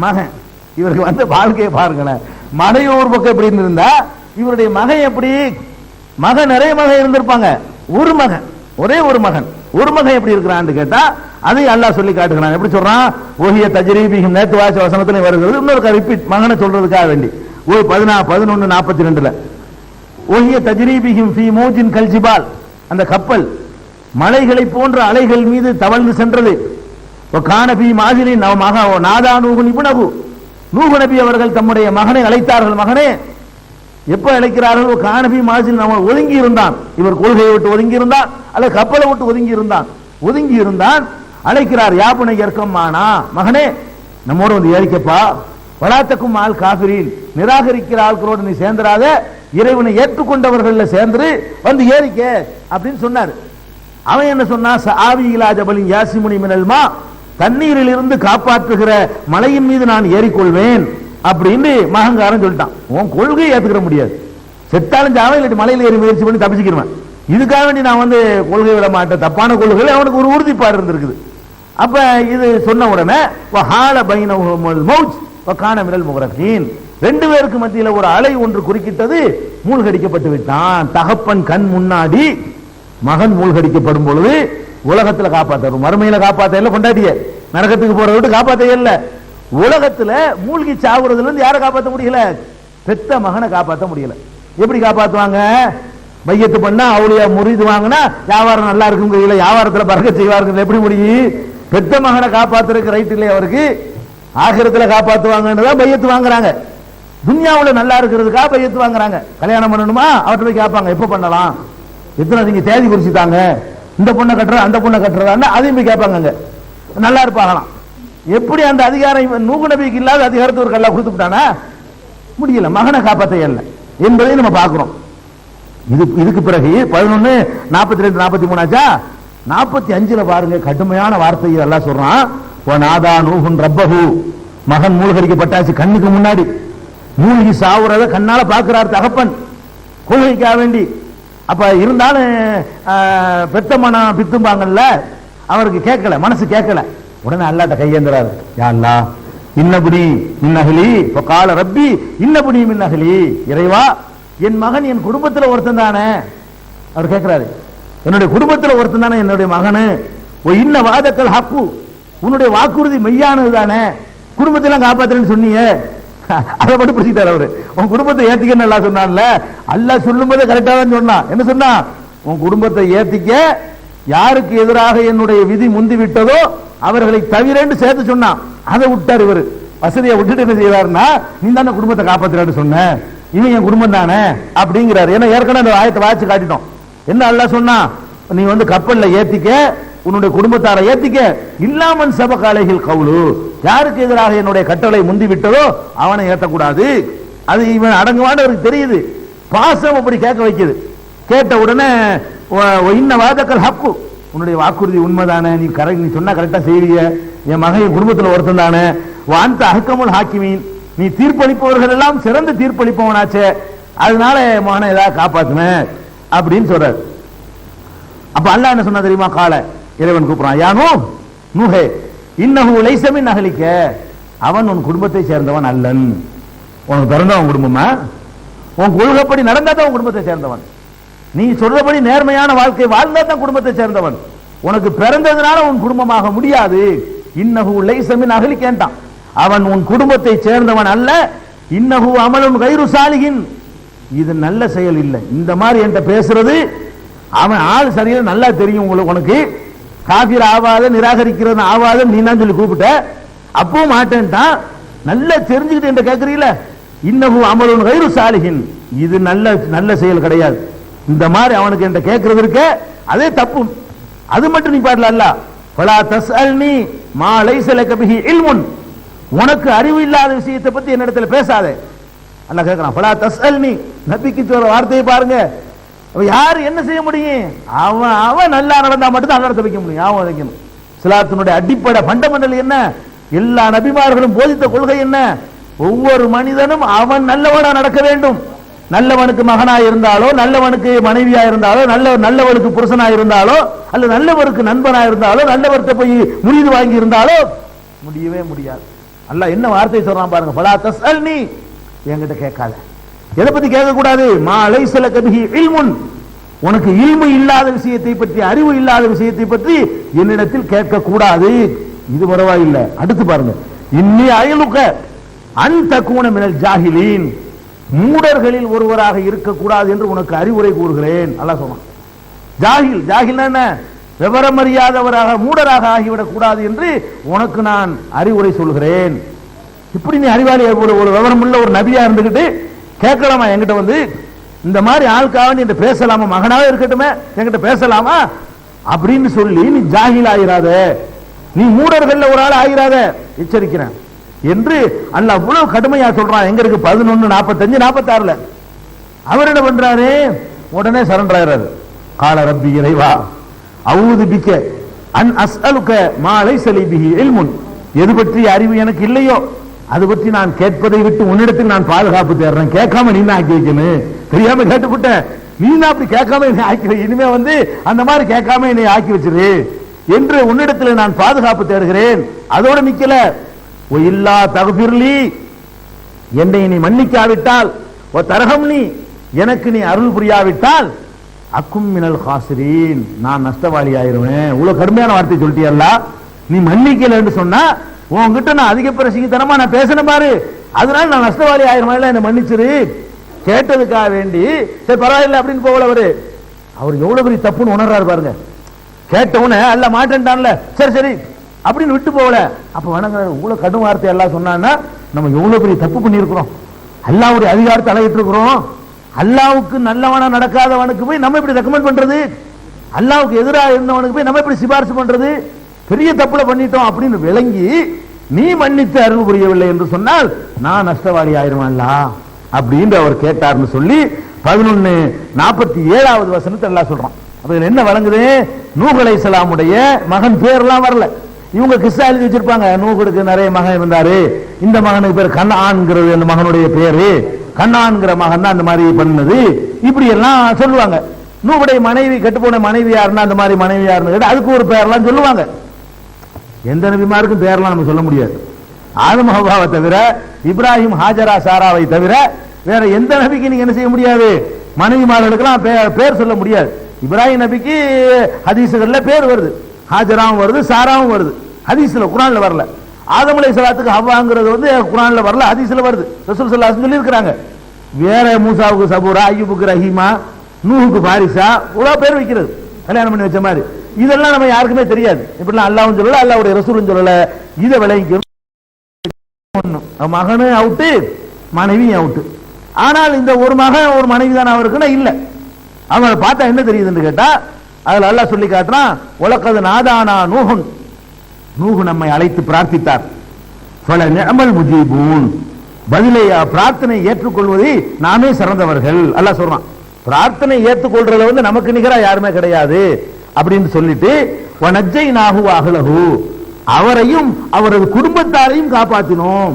மகன் இவருக்கு வாழ்க்கையை பாருங்களேன். மனைவி ஒரு பக்கம் எப்படி இருந்தா இவருடைய மகன் எப்படி, மகன் நிறைய மகன் இருந்திருப்பாங்க, ஒரு மகன், ஒரே ஒரு மகன், ஒரு மகன் எப்படி இருக்கிறான்னு கேட்டா அதை அல்லாஹ் சொல்லி காட்டுகிறான். எப்படி சொல்றான், ஓஹிய தஜ்ரீபிஹிம், நேத்து வாச வசனத்துல வருகிறது, இன்னொரு ரிப்பீட் மகனை சொல்றதுக்காக வேண்டி. 11:42 ஓஹிய தஜ்ரீபிஹிம் ஃபீ மௌஜின் கல்ஜிபால், அந்த கப்பல் மலைகளை போன்ற அலைகள் மீது தவழ்ந்து சென்றது. கானபி மாதிரின் நாதா நூஹு நிபுணகு, நூஹு நபி அவர்கள் தம்முடைய மகனை அழைத்தார்கள். மகனே எப்ப அழைக்கிறார்கள், கானபி மாதிரி அவன் ஒதுங்கி இருந்தான், இவர் கொள்கையை விட்டு ஒதுங்கி இருந்தான் அல்ல கப்பலை விட்டு ஒதுங்கி இருந்தான், அழைக்கிறார். யாபனை ஏற்கமானா, மகனே நம்மோட வந்து ஏறிக்கப்பா, வளாத்தக்கும் ஆள் காபிரின், நிராகரிக்கிற ஆட்களோடு நீ சேர்ந்துராத, இறைவனை ஏற்றுக்கொண்டவர்கள் சேர்ந்து வந்து ஏறிக்க அப்படின்னு சொன்னார். அவன் என்ன சொன்னா, ஆவி இலா ஜபலின் யாசிமுனி மினல்மா, தண்ணீரில் இருந்து காப்பாற்றுகிற மலையின் மீது நான் ஏறிக்கொள்வேன் அப்படின்னு மகங்காரன் சொல்லிட்டான். உன் கொள்கையை ஏத்துக்கிற முடியாது, செத்தாலும் ஜாவன் இல்லாட்டி மலையில் ஏறி முயற்சி பண்ணி தப்பிச்சுக்கிறேன், இதுக்காக வேண்டி நான் வந்து கொள்கை விட மாட்டேன், தப்பான கொள்கைகள் அவனுக்கு ஒரு உறுதிப்பாடு இருந்திருக்குது. அப்ப இது சொன்ன உடனே ரெண்டு பேருக்கு மத்தியில் ஒரு அலை ஒன்று குறுக்கிட்டது, மூழ்கடிக்கப்பட்டு விட்டான். தகப்பன் கண் முன்னாடி மகன் மூழ்கடிக்கப்படும் பொழுது உலகத்தில் காப்பாற்ற, மறுமையில காப்பாற்ற இல்ல, கொண்டாடிய நரகத்துக்கு போறத விட்டு காப்பாற்ற இல்ல, உலகத்துல மூழ்கி சாவுறதுல இருந்து யாரை காப்பாற்ற முடியல, பெத்த மகனை காப்பாற்ற முடியல. எப்படி காப்பாற்றுவாங்க, மையத்து பண்ணா அவளியா முறிது வாங்கினா வியாபாரம் நல்லா இருக்கும், வியாபாரத்துல பறக்க செய்வார்கள், எப்படி முடியும், பெத்த மகனை காப்பாத்துறதுக்கு ரைட் இல்லையா அவருக்கு, ஆகிரத்துல காப்பாற்றுவாங்கன்னு தான் பையத்து வாங்குறாங்க. துன்யாவுல நல்லா இருக்கிறதுக்காக பையத்து வாங்குறாங்க. கல்யாணம் பண்ணணுமா அவர்கிட்ட போய் கேட்பாங்க, எப்ப பண்ணலாம், எத்தனை நீங்க தேதி குறிச்சுட்டாங்க, இந்த பொண்ணை கட்டுற அந்த பொண்ணை கட்டுறதா, அதையும் போய் கேட்பாங்க, நல்லா இருப்பாங்களாம். எப்படி அந்த அதிகாரம் நூஹு நபிக்கு இல்லாத அதிகாரத்தை ஒரு கல்லா கொடுத்துட்டானா, முடியல, மகனை காப்பாற்ற இல்லை என்பதை நம்ம பார்க்கிறோம். இதுக்கு பிறகு 11:42-43 ஆச்சா, 45 பாருங்க, கடுமையான வார்த்தையை எல்லாம் சொல்றான். நாதா நூஹுன் ரப்பஹு, மகன் மூழ்கடிக்கப்பட்டாச்சு, கண்ணுக்கு முன்னாடி மூழ்கி சாவுறத கண்ணால பாக்குறார் தகப்பன், கொள்கைக்காக வேண்டி. அப்ப இருந்தாலும் பெத்த மனம் பித்தும்பாங்கல்ல, அவருக்கு கேட்கல, மனசு கேட்கல. உடனே அல்லாஹ்ட்ட கையேந்துறாரு, யா அல்லாஹ் இன்னபுனி மின் அஹ்லி ஃபகால ரப்பி இன்னபுனி மின் அஹ்லி, இறைவா என் மகன் என் குடும்பத்தில் ஒருத்தன் தானே, அவர் கேட்கிறாரு, என்னுடைய குடும்பத்தில் ஒருத்தன் தானே என்னுடைய மகனு, இன்ன வாதக்கல் ஹக்கு, உன்னுடைய வாக்குறுதி மெய்யானது தானே, குடும்பத்தெல்லாம் காப்பாத்துறேன்னு சொன்னீங்க, அதை மட்டும் பிடிச்சிட்டாரு அவரு. உன் குடும்பத்தை ஏத்திக்கன்னு அல்லாஹ் சொன்னான்ல, அல்லாஹ் சொல்லும் போதே கரெக்டா தான் சொன்னான். என்ன சொன்னா, உன் குடும்பத்தை ஏத்திக்க, யாருக்கு எதிராக என்னுடைய விதி முந்தி விட்டதோ அவர்களை தவிரன்னு சேர்த்து சொன்னான். அதை விட்டார் இவர், வசதியை விட்டுட்டு என்ன செய்வாருன்னா, நீ தானே குடும்பத்தை காப்பாத்துறான்னு சொன்ன, இவன் என் குடும்பம் தானே அப்படிங்கிறாரு. ஏன்னா ஏற்கனவே அந்த ஆயத்தை வாய்ச்சி காட்டிட்டோம். என்ன அல்லாஹ் சொன்னா, நீ வந்து கப்பல்ல ஏத்திக்க, உன்னுடைய குடும்பத்தாரை ஏத்திக்க, இல்லாமன் சபக அலைஹில் கவுலு, யாருக்கு எதிராக என்னுடைய கட்டளை முந்தி விட்டதோ அவனை ஏத்தக்கூடாது. அது இவன் அடங்குவான்னு அவருக்கு தெரியுது, பாசம் அப்படி கேட்க வைக்குது. கேட்ட உடனே இன்ன வாதக்கல் ஹக்கு, உன்னுடைய வாக்குறுதி உண்மைதானே, நீ சொன்னா கரெக்டா செய்வீங்க, என் மகன் குடும்பத்தில் ஒருத்தன் தானே, அந்த அஹ்கமுல் ஹாக்கிமீன், நீ தீர்ப்பளிப்பவர்கள் எல்லாம் சிறந்த தீர்ப்பளிப்பவனாச்சே, அதனால மகனை ஏதாவது காப்பாத்துனேன் அப்படின்னு சொல்றாரு. அப்ப அல்லாஹ் என்ன சொன்னா தெரியுமா, கால இறைவன் கூப்பிடுறான், யானோ நூஹே இன்னஹு லைஸ மின் அஹ்லிக, அவன் உன் குடும்பத்தை சேர்ந்தவன் அல்லன். உனக்கு பிறந்தவன் குடும்பமா, உன் கொள்கைப்படி நடந்தா தான் உன் குடும்பத்தை சேர்ந்தவன், நீ சொல்றபடி நேர்மையான வாழ்க்கை வாழ்ந்தா தான் குடும்பத்தை சேர்ந்தவன், உனக்கு பிறந்ததுனால உன் குடும்பமாக முடியாது. இன்னஹு லைஸ மின் அஹ்லிகன்றான், அவன் உன் குடும்பத்தை சேர்ந்தவன் அல்ல. இன்னஹு அமலுன் கைரு சாலிஹின், இது நல்ல செயல் இல்லை. இந்த மாதிரி என்கிட்ட பேசுறது, அவன் ஆள் சரியா நல்லா தெரியும் உனக்கு, காபிர் ஆவாத, நிராகரிக்கிறது ஆவாத நீ தான் சொல்லி கூப்பிட்ட, அப்போ மாட்டேன்ட்டான், நல்லா தெரிஞ்சுக்கிட்டு என்கிட்ட கேட்கறீல, இன்னஹு அமலுன் கைரு சாலிஹின், இது நல்ல செயல் கிடையாது. இந்த மாதிரி அவனுக்கு என்கிட்ட கேட்கறது இருக்க, அதே தப்பு. அது மட்டும் நீ பாடல, அல்ல ஃபலா தஸ்அல்னி மா லைஸ லக பிஹி இல்முன், உனக்கு அறிவு இல்லாத விஷயத்தை பத்தி என்னிடத்துல பேசாதே. அல்லாஹ் கேட்கிறான், ஃபலா தஸ்அல்னி, நபிக்கு சொல்ற வார்த்தையை பாருங்க. யார் என்ன செய்ய முடியும், அவன் நல்லா நடந்தா மட்டும் தான் நடத்த வைக்க முடியும். அவன் வைக்கணும். இஸ்லாத்தினுடைய அடிப்படை ஃபண்டமெண்டல் என்ன, எல்லா நபிமார்களும் போதித்த கொள்கை என்ன, ஒவ்வொரு மனிதனும் அவன் நல்லவனா நடக்க வேண்டும், நல்லவனுக்கு மகனாக இருந்தாலோ, நல்லவனுக்கு மனைவியா இருந்தாலோ, நல்லவனுக்கு புருஷனா இருந்தாலோ, அல்ல நல்லவருக்கு நண்பனா இருந்தாலோ, நல்லவர்கிட்ட போய் முறிது வாங்கி இருந்தாலோ முடியவே முடியாது. அல்லாஹ் என்ன வார்த்தை சொல்றான் பாருங்க, ஃபலா தஸ்அல்னி, என்கிட்ட கேட்காத. எதை பத்தி கேட்க கூடாது? மா லைஸ லக பிஹி இல்முன், உனக்கு இல்மு இல்லாத விஷயத்தை பற்றி, அறிவு இல்லாத விஷயத்தை பற்றி என்னிடத்தில் கேட்க கூடாது. இது பரவாயில்லை. அடுத்து பாருங்க, இன்னி அயலுக அன் தகூன மினல் ஜாஹிலீன், மூடர்களில் ஒருவராக இருக்கக்கூடாது என்று உனக்கு அறிவுரை கூறுகிறேன். அல்லாஹ் சொன்னான். ஜாஹில், ஜாஹில் என்ன? விவரம் அறியாதவராக, மூடராக ஆகிவிடக் கூடாது என்று உனக்கு நான் அறிவுரை சொல்கிறேன். இப்படி நீ அறிவாளி, ஒரு விவரம் உள்ள ஒரு நபியா இருந்துகிட்டு கேட்கலாமா என்கிட்ட வந்து? இந்த மாதிரி ஆளுக்காக நீ பேசலாமா? மகனாவே இருக்கட்டுமே, என்கிட்ட பேசலாமா அப்படின்னு சொல்லி நீ ஜாஹில் ஆகிறாத, நீ மூடர்கள் ஒரு ஆள் ஆகிறாத, எச்சரிக்கிறேன் என்று அல்லாஹ் அவ்வளவு கடுமையா சொல்றான். எங்க இருக்கு? 11:45-46. அவர் என்ன பண்றாரு? உடனே சரண்டர் ஆகிறாரு. கால ரப்பி, இறைவா, அவுது பிக்க அன் அஸ்அலுக மா லைஸ லி பிஹி இல்முன், எது பற்றி அறிவு எனக்கு இல்லையோ அது பற்றி நான் கேட்பதை விட்டு உன்னிடத்தில் நான் பாதுகாப்பு தேடுறேன். கேட்காம நீ ஆக்கி வைக்கணும், தெரியாம கேட்டுவிட்ட நீ அப்படி கேட்காம என்னை ஆக்கி வை, இனிமே வந்து அந்த மாதிரி கேட்காம என்னை ஆக்கி வச்சிரு என்று உன்னிடத்தில் நான் பாதுகாப்பு தேடுகிறேன். அதோடு நிக்கல, இல்லா தகுபிர்லி, என்னை நீ மன்னிக்காவிட்டால், ஓ தரகம்னி, எனக்கு நீ அருள் புரியாவிட்டால், அக்கும் மினல் காசிரீன், நான் நஷ்டவாளி ஆயிருவேன். இவ்வளவு கடுமையான வார்த்தை சொல்லிட்டியல்ல, நீ மன்னிக்கல என்று சொன்னா உன்கிட்ட நான் அதிக பிரசிங்கத்தனமா நான் பேசணும் பாரு, அதனால நான் நஷ்டவாளி ஆயிருவேன், என்ன மன்னிச்சிரு. கேட்டதுக்காக வேண்டி சரி பரவாயில்லை அப்படின்னு போகல. அவர் எவ்வளவு பெரிய தப்புன்னு உணர்றாரு பாருங்க. கேட்டவுடனே அல்ல மாட்டேன்டான்ல, சரி சரி அப்படின்னு விட்டு போகல. அப்ப வணங்க, இவ்வளவு கடும் வார்த்தை எல்லாம் சொன்னான்னா நம்ம எவ்வளவு பெரிய தப்பு பண்ணியிருக்கிறோம், அல்லாஹ்வுடைய அதிகாரத்தை அலையிட்டு இருக்கிறோம். அல்லாஹ்வுக்கு நல்லவனா நடக்காதவனுக்கு போய் நம்ம இப்படி ரெக்கமெண்ட் பண்றது, அல்லாஹ்வுக்கு எதிராக இருந்தவனுக்கு போய் நம்ம இப்படி சிபாரிசு பண்றது, பெரிய தப்புல பண்ணிட்டோம் அப்படின்னு விளங்கி நீ மன்னித்து அருள் புரியவில்லை என்று சொன்னால் நான் நஷ்டவாளி ஆயிருவான்ல அப்படின்னு அவர் கேட்டார்னு சொல்லி 11:47 வசனத்தை எல்லாம் சொல்றான். அப்ப என்ன வழங்குது? நூஹ் அலைஹிஸ்ஸலாமுடைய மகன் பேர்லாம் வரல. இவங்க கிஸ்ஸா எழுதி வச்சிருப்பாங்க, நூஹுக்கு நிறைய மகன் இருந்தாரு, இந்த மகனுக்கு பேர் கண்ணான்ங்கிறது அந்த மகனுடைய பேரு, கண்ணான்ங்கிற மகன் தான் அந்த மாதிரி பண்ணது, இப்படி எல்லாம் சொல்லுவாங்க. நூஹுடைய மனைவி, கெட்டுப்போன மனைவி யாருன்னா அந்த மாதிரி மனைவி யாருன்னு கேட்டு அதுக்கு ஒரு பேர்லாம் சொல்லுவாங்க. எந்த நபிமாருக்கும் பேர்லாம் நம்ம சொல்ல முடியாது. ஆதம் ஹவ்வாவை தவிர, இப்ராஹிம் ஹாஜரா சாராவை தவிர வேற எந்த நபிக்கு நீங்க என்ன செய்ய முடியாது? மனைவிமார்களுக்கெல்லாம் பேர் சொல்ல முடியாது. இப்ராஹிம் நபிக்கு ஹதீசுகள்ல பேர் வருது, ஹாஜராவும் வருது, சாராவும் வருது, ஹதீஸ்ல குர்ஆன்ல வரல. ஆதம் அலைஹிஸ்ஸலாத்துக்கு ஹவ்வாங்கிறது வந்து குர்ஆன்ல வரல, ஹதீஸ்ல வருது. ரசூல் ஸல்லல்லாஹு அலைஹி வஸல்லம் சொல்லி இருக்காங்க. வேற மூசாவுக்கு சபூரா, அய்யூபுக்கு ரஹீமா, நூஹுக்கு பாரிசா, இவ்வளவு பேர் வைக்கிறது கல்யாணம் பண்ணி வச்ச மாதிரி. இதெல்லாம் நம்ம யாருக்குமே தெரியாது. இப்படிலாம் அல்லாஹ்வும் சொல்லல, அல்லாஹ்வுடைய ரசூலும் சொல்லல. இதை விளங்கிக்கணும். மகனு அவுட்டு, மனைவி அவுட்டு. ஆனால் இந்த ஒரு மகன் ஒரு மனைவி தான் அவருக்குன்னா இல்ல. அவங்களை பார்த்தா என்ன தெரியுதுன்னு கேட்டா அதுல அல்லாஹ் சொல்லி காட்டுறான், உலகது நாதானா நூஹுன், நூஹு நம்மை அழைத்து பிரார்த்தித்தார், ஃபல நிஅமல் முஜீபூன், பதிலை பிரார்த்தனை ஏற்றுக்கொள்வதை நாமே சிறந்தவர்கள். அல்லாஹ் சொல்றான், பிரார்த்தனை ஏற்றுக்கொள்றதுல வந்து நமக்கு நிகரா யாருமே கிடையாது அப்படின்னு சொல்லிட்டு வனஜ்ஜைனாஹு அஹ்லஹு, அவரையும் அவரது குடும்பத்தாரையும் காப்பாத்தினோம்.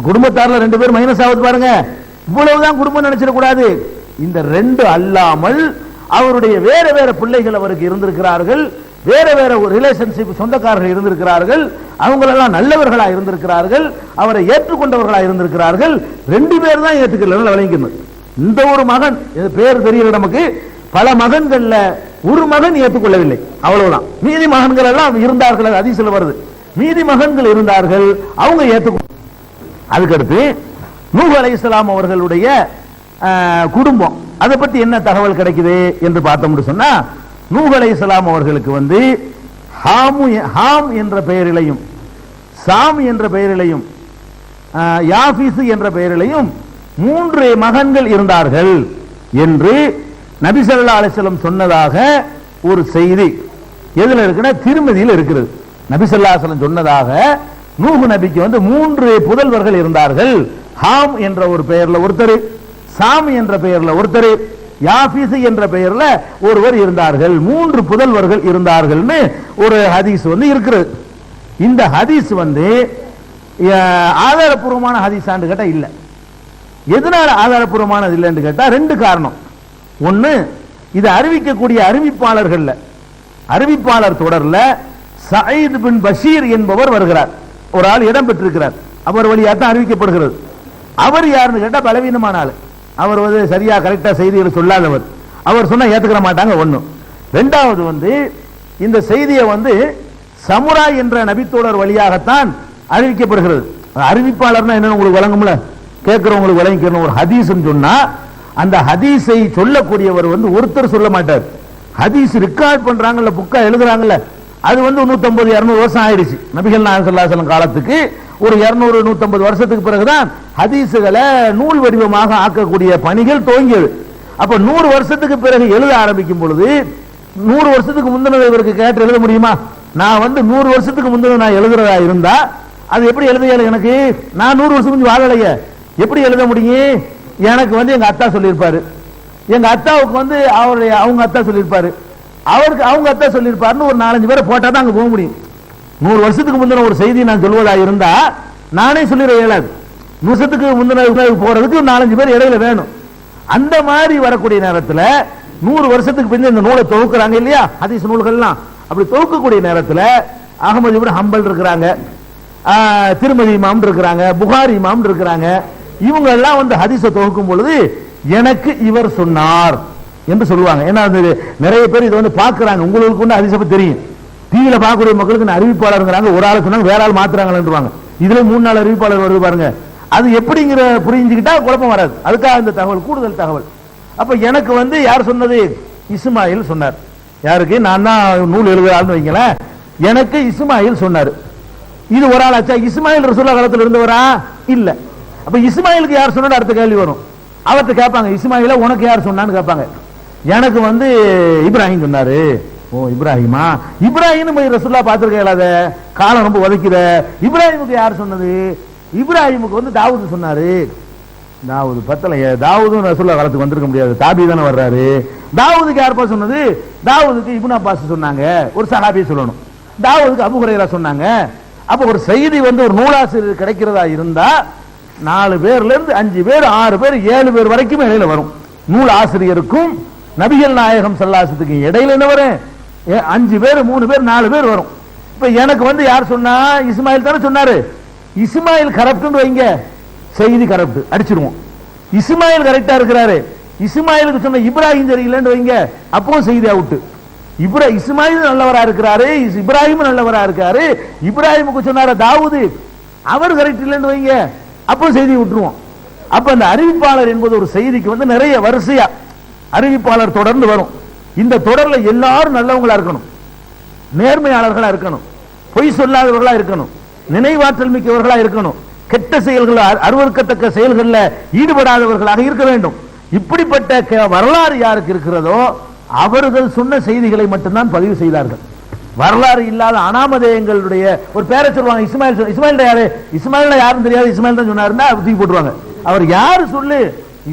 குடும்பத்தார்ல 2 பேர் மைனஸ் ஆகுது பாருங்க. இவ்வளவுதான் குடும்பம் நினைச்சிட கூடாது. இந்த 2 அல்லாமல் அவருடைய வேற வேற பிள்ளைகள் அவருக்கு இருந்திருக்கிறார்கள், வேற வேற ஒரு ரிலேஷன்ஷிப் சொந்தக்காரர்கள் இருந்திருக்கிறார்கள், அவங்களெல்லாம் நல்லவர்களா இருந்திருக்கிறார்கள், அவரை ஏற்றுக்கொண்டவர்களா இருந்திருக்கிறார்கள். 2 பேர் தான் ஏற்றுக்கல விளங்கிக்கணும். இந்த ஒரு மகன் பேர் தெரியல நமக்கு, பல மகன்கள்ல ஒரு மகன் ஏற்றுக்கொள்ளவில்லை, அவ்வளவுதான். மீதி மகன்கள் எல்லாம் இருந்தார்கள், ஹதீஸ்ல வருது. மீதி மகன்கள் இருந்தார்கள், அவங்க ஏற்றுக்கொள்ள. அதுக்கடுத்து நூஹ் அலைஹிஸ்ஸலாம் அவர்களுடைய குடும்பம், அதை பத்தி என்ன தகவல் கிடைக்குது என்று பார்த்தோம்னு சொன்னா, நூஹ் அலைஹிஸ்ஸலாம் அவர்களுக்கு வந்து ஹாம் என்ற பெயரிலையும், சாம் என்ற பெயரிலையும், யாஃபிஸ் என்ற பெயரிலையும் 3 மகன்கள் இருந்தார்கள் என்று நபி ஸல்லல்லாஹு அலைஹி வஸல்லம் சொன்னதாக ஒரு செய்தி எதுல இருக்குன்னா திருமதியில் இருக்கிறது. நபி ஸல்லல்லாஹு அலைஹி வஸல்லம் சொன்னதாக நூஹ் நபிக்கு வந்து 3 புதல்வர்கள் இருந்தார்கள். ஹாம் என்ற ஒரு பெயர்ல ஒருத்தர், சாம் என்ற பெயர்ல ஒருத்தர், யாஃபிஸ் என்ற பெயர்ல ஒருவர் இருந்தார்கள். 3 புதல்வர்கள் இருந்தார்கள்னு ஒரு ஹதீஸ் வந்து இருக்கிறது. இந்த ஹதீஸ் வந்து ஆதாரபூர்வமான ஹதீஸான்னு கேட்டா இல்ல. எதனால ஆதாரப்பூர்வமானது இல்லைன்னு கேட்டா ரெண்டு காரணம். ஒன்னு, இது அறிவிக்கக்கூடிய அறிவிப்பாளர் தொடர்ல சயீத் பின் பஷீர் என்பவர் வருகிறார். ஒரு ஆள் இடம் பெற்றிருக்கிறார். அவர் வழியாக தான் அறிவிக்கப்படுகிறது. அவர் யாருன்னு கேட்டா பலவீனமான ஆள். அவர் சரியா கரெக்டா செய்திகளை சொல்லாதவர். அவர் சொன்னா ஏத்துக்கிற மாட்டாங்க. ஒண்ணு. ரெண்டாவது இந்த செய்தியை சமுராய் என்ற நபித்தோழர் வழியாகத்தான் அறிவிக்கப்படுகிறது. அறிவிப்பாளர்னா என்ன உங்களுக்கு வழங்கும்ல, கேட்கிறவங்களுக்கு வழங்கிக்கணும். ஒரு ஹதீஸ் சொன்னா அந்த ஹதீஸை சொல்லக்கூடியவர் ஒருத்தர் சொல்ல மாட்டார். ஹதீஸ் ரெக்கார்ட் பண்றாங்கல்ல, புக்கா எழுதுறாங்கல்ல, அது 150-200 வருஷம் ஆயிடுச்சு. நபிகள் நாயகம் ஸல்லல்லாஹு அலைஹி வஸல்லம் காலத்துக்கு ஒரு 200-150 வருஷத்துக்கு பிறகுதான் ஹதீஸுகளை நூல் வடிவமாக ஆக்கக்கூடிய பணிகள் துவங்கியது. அப்ப 100 வருஷத்துக்கு பிறகு எழுத ஆரம்பிக்கும் பொழுது 100 வருஷத்துக்கு முந்தினதை இவருக்கு கேட்டு எழுத முடியுமா? நான் 100 வருஷத்துக்கு முந்தின நான் எழுதுறதா இருந்தா அது எப்படி எழுதுல? எனக்கு நான் 100 வருஷம் கொஞ்சம் வாழலையே, எப்படி எழுத முடியும்? எனக்கு எங்க அத்தா சொல்லியிருப்பாரு, எங்க அத்தாவுக்கு அவங்க அத்தா சொல்லியிருப்பாரு, அவருக்கு அவங்க அத்தா சொல்லியிருப்பாருன்னு ஒரு 4-5 பேரை போட்டா தான் அங்க போக முடியும். 100 வருஷத்துக்கு முந்தின ஒரு செய்தி நான் சொல்வதா இருந்தா நானே சொல்லிட இயலாது. 100 வருஷத்துக்கு முந்தின போறதுக்கு 4-5 பேர் இடையில வேணும். அந்த மாதிரி வரக்கூடிய நேரத்தில் 100 வருஷத்துக்கு பின்ன இந்த நூலை தொகுக்கிறாங்க இல்லையா, ஹதீஸ் நூல்கள்லாம். அப்படி தொகுக்கக்கூடிய நேரத்தில் அகமது இப்னு ஹம்பல் இருக்கிறாங்க, திருமதி இமாம் இருக்கிறாங்க, புகாரி இமாம் இருக்கிறாங்க. இவங்க எல்லாம் ஹதீஸை தொகுக்கும் பொழுது எனக்கு இவர் சொன்னார் என்று சொல்லுவாங்க. ஏன்னா நிறைய பேர் இதை பாக்குறாங்க. உங்களுக்கு ஹதீஸை பத்தி தெரியும். டிவியில பார்க்கக்கூடிய மக்களுக்கு அறிவிப்பாளர் ஒரு ஆள் சொன்னாங்க, வேற ஆள் மாத்துறாங்கன்றுவாங்க. இதுல 3-4 அறிவிப்பாளர் வருது பாருங்க. அது எப்படிங்கிற புரிஞ்சுக்கிட்டா குழப்பம் வராது. அதுக்காக இந்த தகவல், கூடுதல் தகவல். அப்ப எனக்கு யார் சொன்னது? இஸ்மாயில் சொன்னார். யாருக்கு? நான் தான் நூல் எழுதுறாள்னு வைங்களேன். எனக்கு இஸ்மாயில் சொன்னார். இது ஒரு ஆள் ஆச்சா? இஸ்மாயில் ரசூலுல்லாஹ் காலத்தில் இருந்தவரா? இல்ல. அப்ப இஸ்மாயிலுக்கு யார் சொன்னா அடுத்த கேள்வி வரும். அவர்கிட்ட கேட்பாங்க, இஸ்மாயில உனக்கு யார் சொன்னான்னு கேட்பாங்க. எனக்கு இப்ராஹிம் சொன்னாரு. ஓ, இப்ராஹிமா? இப்ராஹிம் ரசூலுல்லாஹ் பார்த்திருக்க இயலாத, காலம் ரொம்ப உதைக்குத. இப்ராஹிமுக்கு யார் சொன்னது? இப்ராஹிமுக்கு தாவூது சொன்னாரு. தாவூது பத்தலைய, தாவூதும் ரசூலுல்லாஹ் காலத்துக்கு வந்திருக்க முடியாது, தாபி தானே வர்றாரு. தாவூதுக்கு யாருப்பா சொன்னது? தாவூதுக்கு இப்னு அப்பாஸ் சொன்னாங்க, ஒரு சஹாபி சொல்லணும். தாவூதுக்கு அபூ ஹுரைரா சொன்னாங்க. அப்ப ஒரு செய்தி ஒரு நூலாசிரியர் கிடைக்கிறதா இருந்தா 4 பேர்ல இருந்து 5 பேர், 6 பேர், 7 பேர் வரைக்கும் இடையில வரும். நூல் ஆசிரியருக்கும் நபிகள் நாயகம் ஸல்லல்லாஹு அலைஹி வஸல்லம் இடையில என்ன வரும்? 5 பேர், 3 பேர், 4 பேர் வரும். இப்ப எனக்கு யார் சொன்னா? இஸ்மாயில் தானே சொன்னாரு. இஸ்மாயில் கரப்ட்னு வைங்க, செய்தி கரப்ட் அடிச்சிருவோம். இஸ்மாயில் கரெக்டா இருக்கிறாரு. இஸ்மாயிலுக்கு சொன்ன இப்ராஹிம் சரியில்லைன்னு வைங்க, அப்பவும் செய்தி அவுட்டு. இஸ்மாயில் நல்லவரா இருக்கிறாரு, இப்ராஹிம் நல்லவரா இருக்காரு. இப்ராஹிமுக்கு சொன்னார தாவூது, அவர் கரெக்ட் இல்லைன்னு வைங்க, அப்போ செய்தி விட்டுருவோம். அப்ப அந்த அறிவிப்பாளர் என்பது ஒரு செய்திக்கு நிறைய வரிசையா அறிவிப்பாளர் தொடர்ந்து வரும். இந்த தொடர்ல எல்லாரும் நல்லவங்களா இருக்கணும், நேர்மையாளர்களா இருக்கணும், பொய் சொல்லாதவர்களா இருக்கணும், நினைவாற்றல் மிக்கவர்களா இருக்கணும், கெட்ட செயல்கள், அருவருக்கத்தக்க செயல்களில் ஈடுபடாதவர்களாக இருக்க வேண்டும். இப்படிப்பட்ட வரலாறு யாருக்கு இருக்கிறதோ அவர்கள் சொன்ன செய்திகளை மட்டும்தான் பதிவு செய்தார்கள். வரலாறு இல்லாத அனாமதேயங்களுடைய ஒரு பேரை சொல்லுவாங்க. இஸ்மாயில் யாரு? இஸ்மாயில் யாருன்னு தெரியாது, இஸ்மாயில் தான் சொன்னாருன்னா தூக்கி போட்டுருவாங்க. அவர் யாரு சொல்லு,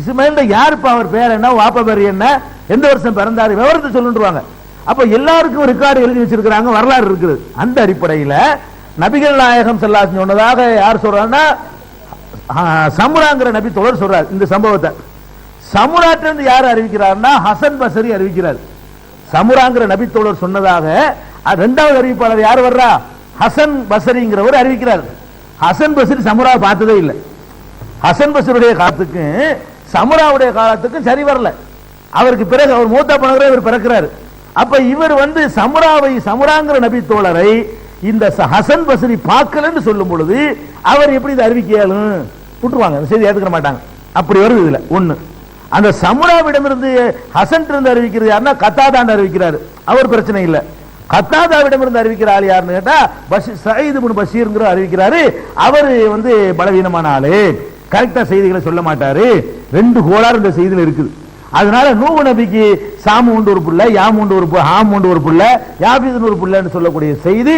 இஸ்மாயில் யாருப்பா, அவர் பேர் என்ன, வாப்பா பேர் என்ன, எந்த வருஷம் பிறந்தாரு, விவரத்தை சொல்லுவாங்க. அப்ப எல்லாருக்கும் ரெக்கார்டு எழுதி வச்சிருக்கிறாங்க, வரலாறு இருக்குது. அந்த அடிப்படையில் நபிகள் நாயகம் ஸல்லல்லாஹு அலைஹி வஸல்லம் சொன்னதாக யார் சொல்றாங்கன்னா சமுராங்கிற நபி தோழர் சொல்றார். இந்த சம்பவத்தை சமுராட்டிலிருந்து யார் அறிவிக்கிறார்னா ஹசன் பஸ்ரி அறிவிக்கிறார். சமுராங்கிற நபி தோழர் சொன்னதாக இரண்டாவது அறிவிப்பாளர் யார் வர்றா? ஹசன் பஸ்ரிங்கிறவர் அறிவிக்கிறார். ஹசன் பஸ்ரி சமுரா பார்த்ததே இல்லை. ஹசன் பஸ்ரியுடைய காலத்துக்கு சமுராவுடைய காலத்துக்கும் சரி வரல. அவருக்கு பிறகு அவர் மூத்தா போனவரே இவர் பிறக்கிறார். அப்ப இவர் சமுராங்கிற நபி தோழரை இந்த ஹசன் பஸ்ரி பார்க்கலன்னு சொல்லும் பொழுது அவர் எப்படி இதை அறிவிக்கலும் விட்டுருவாங்க, செய்தி ஏற்றுக்க மாட்டாங்க. அப்படி வருது இதுல ஒண்ணு. அந்த சமுராவிடமிருந்து ஹசன் இருந்து அறிவிக்கிறது யாருன்னா கத்தாதான் அறிவிக்கிறாரு, அவர் பிரச்சனை இல்லை. கத்தாதாவிடமிருந்து அறிவிக்கிற ஆள் யாருன்னு கேட்டா சயீத் இப்னு பஷீர்ங்கிற அறிவிக்கிறாரு. அவர் பலவீனமான ஆளு, கரெக்டா செய்திகளை சொல்ல மாட்டாரு. 2 கோளாறு இந்த செய்தியில் இருக்குது. அதனால நூஹ் நபிக்கு சாமு உண்டு ஒரு புள்ள, யாம் உண்டு ஒரு ஹாம் உண்டு ஒரு புள்ள, யாபீது ஒரு புள்ளன்னு சொல்லக்கூடிய செய்தி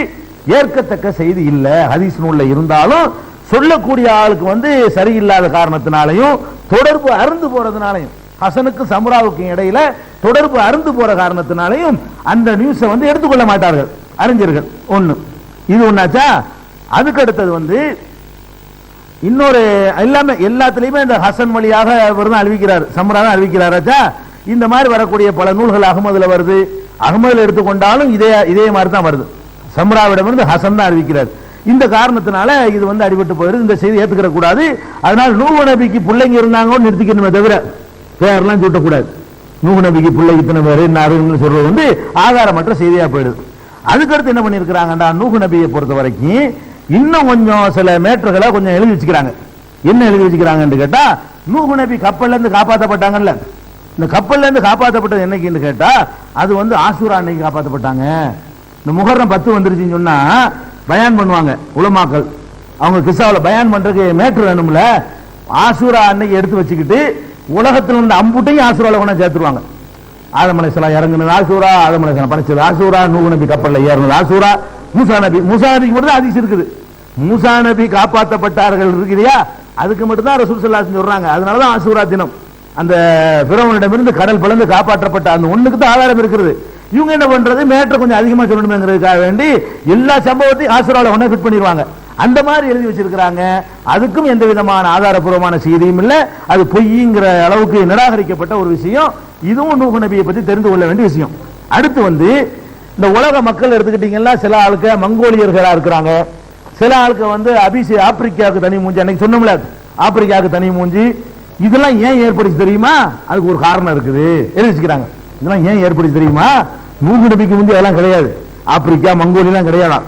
ஏற்கத்தக்க செய்தி இல்ல. ஹதீஸ் நூல்ல இருந்தாலும் சொல்லக்கூடிய ஆளுக்கு சரியில்லாத காரணத்தினாலையும் தொடர்பு அருந்து போறதுனாலையும், ஹசனுக்கு சமுராவுக்கும் இடையில தொடர்பு அருந்து போற காரணத்தினாலையும் அந்த நியூஸை எடுத்துக்கொள்ள மாட்டார்கள் அறிஞர்கள். ஒண்ணு இது ஒண்ணாச்சா. அதுக்கு அடுத்தது இன்னொரு எல்லாமே எல்லாத்துலயுமே இந்த ஹசன் வழியாக அவர் தான் அறிவிக்கிறார், சம்ரா தான் அறிவிக்கிறாராச்சா. இந்த மாதிரி வரக்கூடிய பல நூல்கள் அகமதுல வருது. அகமதுல எடுத்துக்கொண்டாலும் இதே மாதிரி தான் வருது. சம்ராவிடமிருந்து ஹசன் தான் அறிவிக்கிறார். இந்த காரணத்தினால இது அடிபட்டு போயிடுது. இந்த செய்தி ஏத்துக்கிற கூடாது. அதனால நூஹ் நபிக்கு பிள்ளைங்க இருந்தாங்கன்னு நிறுத்திக்கணுமே தவிர பேரெல்லாம் சூட்டக்கூடாது. நூஹ் நபிக்கு பிள்ளை இத்தனை பேர் என்ன சொல்றது ஆதாரமற்ற செய்தியா போயிடுது. அதுக்கடுத்து என்ன பண்ணிருக்கிறாங்கடா, நூஹ் நபியை பொறுத்த வரைக்கும் இன்னும் கொஞ்சம் சில மேட்டர்களை கொஞ்சம் எழுதி வச்சுக்கிறாங்க. என்ன எழுதி வச்சுக்கிறாங்கன்னு கேட்டா, நூஹ் நபி கப்பல்ல இருந்து காப்பாற்றப்பட்டாங்கல்ல, இந்த கப்பல்ல இருந்து காப்பாற்றப்பட்டது என்னைக்குன்னு கேட்டா அது ஆஷூரா அன்னைக்கு காப்பாற்றப்பட்டாங்க. இந்த முஹர்ரம் 10 வந்துருச்சுன்னு சொன்னா பயான் பண்ணுவாங்க உலமாக்கள். அவங்க கிசாவில் பயான் பண்றதுக்கு மேட்டர் வேணும்ல, ஆஷூரா அன்னைக்கு எடுத்து வச்சுக்கிட்டு உலகத்தில் இருந்த அம்புட்டையும் ஆஷூரால கொண்டு சேர்த்துருவாங்க. ஆதம் அலைஹிஸ்ஸலாம் இறங்குனது ஆஷூரா, ஆதம் அலைஹிஸ்ஸலாம் படைச்சது ஆஷூரா, நூஹ் நபி கப்பல்ல ஏறினது ஆஷூரா, மூசா நபிக்கு மட்டும் தான் ஹதீஸ் இருக்குது. மூசா நபி காப்பாற்றப்பட்டார்கள் இருக்குதியா, அதுக்கு மட்டும் தான் ரசூல் ஸல்லல்லாஹு அலைஹி வஸல்லம் சொல்றாங்க. அதனாலதான் ஆஷூரா தினம் அந்த ஃபிரௌனிடமிருந்து கடல் பிளந்து காப்பாற்றப்பட்ட அந்த ஒண்ணுக்கு தான் ஆதாரம் இருக்கிறது. இவங்க என்ன பண்றது, மேட்டர் கொஞ்சம் அதிகமா சொல்லணுமேங்கிறதுக்காக வேண்டி எல்லா சம்பவத்தையும் ஆஷூரால ஒண்ணே ஃபிட் பண்ணிடுவாங்க. அந்த மாதிரி எழுதி வச்சிருக்கிறாங்க. அதுக்கும் எந்த விதமான ஆதாரபூர்வமான செய்தியும் இல்ல. அது பொய்ங்கிற அளவுக்கு நிராகரிக்கப்பட்ட ஒரு விஷயம். இதுவும் நூஹ் நபியை பத்தி தெரிந்து கொள்ள வேண்டிய விஷயம். அடுத்து இந்த உலக மக்கள் எடுத்துக்கிட்டீங்கன்னா சில ஆளுக்கு மங்கோலியர்களா இருக்கிறாங்க, சில ஆளுக்கு ஆப்பிரிக்காவுக்கு தனி மூஞ்சி, அன்னைக்கு சொன்னோம்ல ஆப்பிரிக்காவுக்கு தனி மூஞ்சி. இதெல்லாம் ஏன் ஏற்படுச்சு தெரியுமா? அதுக்கு ஒரு காரணம் இருக்குது, எழுதி வச்சுக்கிறாங்க. இதெல்லாம் ஏன் ஏற்படுச்சு தெரியுமா? நூஹ் நபிக்கு முந்தி அதெல்லாம் கிடையாது, ஆப்பிரிக்கா மங்கோலியெல்லாம் கிடையாதான்.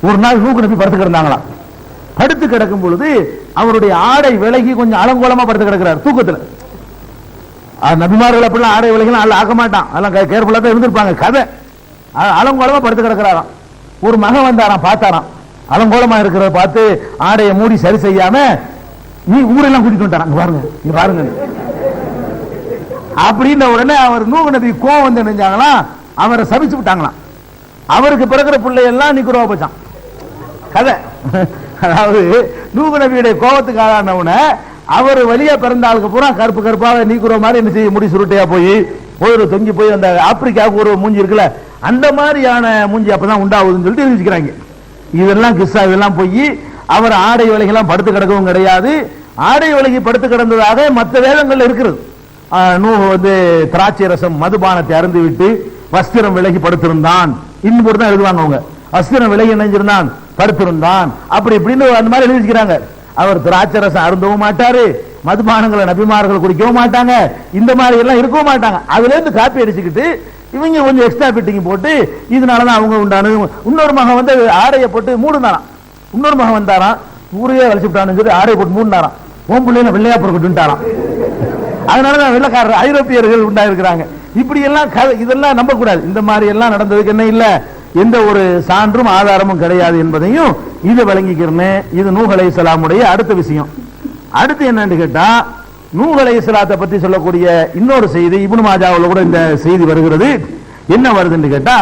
ஒரு நாள் நூஹ் நபி படுத்து கிடந்தாங்களாம். படுத்து கிடக்கும் பொழுது அவருடைய ஆடை விலகி கொஞ்சம் அலங்கோலமா படுத்து கிடக்கிறார் தூக்கத்துல. நபிமார்கள் அப்படிலாம் ஆடை விலகிலாம் அல்ல ஆக்க மாட்டான், அதெல்லாம் கேர்ஃபுல்லா தான் இருந்திருப்பாங்க. கதை அலங்கோலமா படுத்து கிடக்கிறாராம். ஒரு மகன் வந்தாராம், பார்த்தாராம் அலங்கோலமா இருக்கிறத பார்த்து ஆடையை மூடி சரி செய்யாம நீ ஊரெல்லாம் கூட்டிட்டு வந்துட்டாராங்க, பாருங்க நீ பாருங்க அப்படின்ற உடனே அவர் நூஹ் நபி கோவம் வந்து நினைஞ்சாங்களாம், அவரை சபிச்சு விட்டாங்களாம். அவருக்கு பிறகுற பிள்ளை எல்லாம் நிக்குறவா போச்சான் கதை. அதாவது நூஹ் நபியுடைய கோபத்துக்கு ஆளானவன அவர் வழியா பிறந்த ஆளுக்கு பூரா கருப்பு கருப்பாக நீக்குற மாதிரி என்ன செய்ய முடி சுருட்டையா போய் ஒரு தொங்கி போய் அந்த ஆப்பிரிக்காவுக்கு ஒரு மூஞ்சி இருக்குல்ல அந்த மாதிரியான மூஞ்சி அப்பதான் உண்டாகுதுன்னு சொல்லிட்டு தெரிவிச்சுக்கிறாங்க. இதெல்லாம் கிஸ்ஸா, இதெல்லாம் போய் அவர் ஆடை விலைகள்லாம் படுத்து கிடக்கவும் கிடையாது. ஆடை விலகி படுத்து கிடந்ததாக மற்ற வேதங்கள்ல இருக்கிறது. நூஹ் திராட்சை ரசம் மதுபானத்தை அருந்து விட்டு வஸ்திரம் விலகி படுத்திருந்தான், இன்னும் தான் எழுதுவாங்க அவங்க. வஸ்திரம் விலகி இணைஞ்சிருந்தான், படுத்திருந்தான், அப்படி இப்படின்னு அந்த மாதிரி எழுதி வச்சுக்கிறாங்க. அவர் திராட்சை ரசம் அருந்தவும் மாட்டாரு, மதுபானங்களை நபிமார்கள் குடிக்கவும் மாட்டாங்க, இந்த மாதிரி எல்லாம் இருக்கவும் மாட்டாங்க. அதுல இருந்து காப்பி அடிச்சுக்கிட்டு இவங்க கொஞ்சம் எக்ஸ்ட்ரா ஃபிட்டிங் போட்டு இதனாலதான் அவங்க உண்டானது. இன்னொரு மகன் ஆடையை போட்டு மூடுனாராம். இன்னொரு மகன் வந்தாராம், ஊரையே வலிச்சு விட்டான்னு சொல்லி ஆடையை போட்டு மூடினாராம். ஓம் பிள்ளைங்க வெள்ளையா பொறுக்கிட்டுட்டாராம். அதனாலதான் வெள்ளக்காரர் ஐரோப்பியர்கள் உண்டாயிருக்கிறாங்க. இப்படி எல்லாம் இதெல்லாம் நம்ப கூடாது. இந்த மாதிரி எல்லாம் நடந்ததுக்கு என்ன இல்ல, எந்த ஒரு சான்றும் ஆதாரமும் கிடையாது என்பதையும் இது விளங்கிக்கிறேன். இது நூஹ் அலைஹிஸ்ஸலாமுடைய அடுத்த விஷயம். அடுத்து என்னன்னு கேட்டா, நூஹ் அலைஹிஸ்ஸலாத்தை பத்தி சொல்லக்கூடிய இன்னொரு செய்தி இப்னு மாஜாவுல கூட இந்த செய்தி வருகிறது. என்ன வருதுன்னு கேட்டா,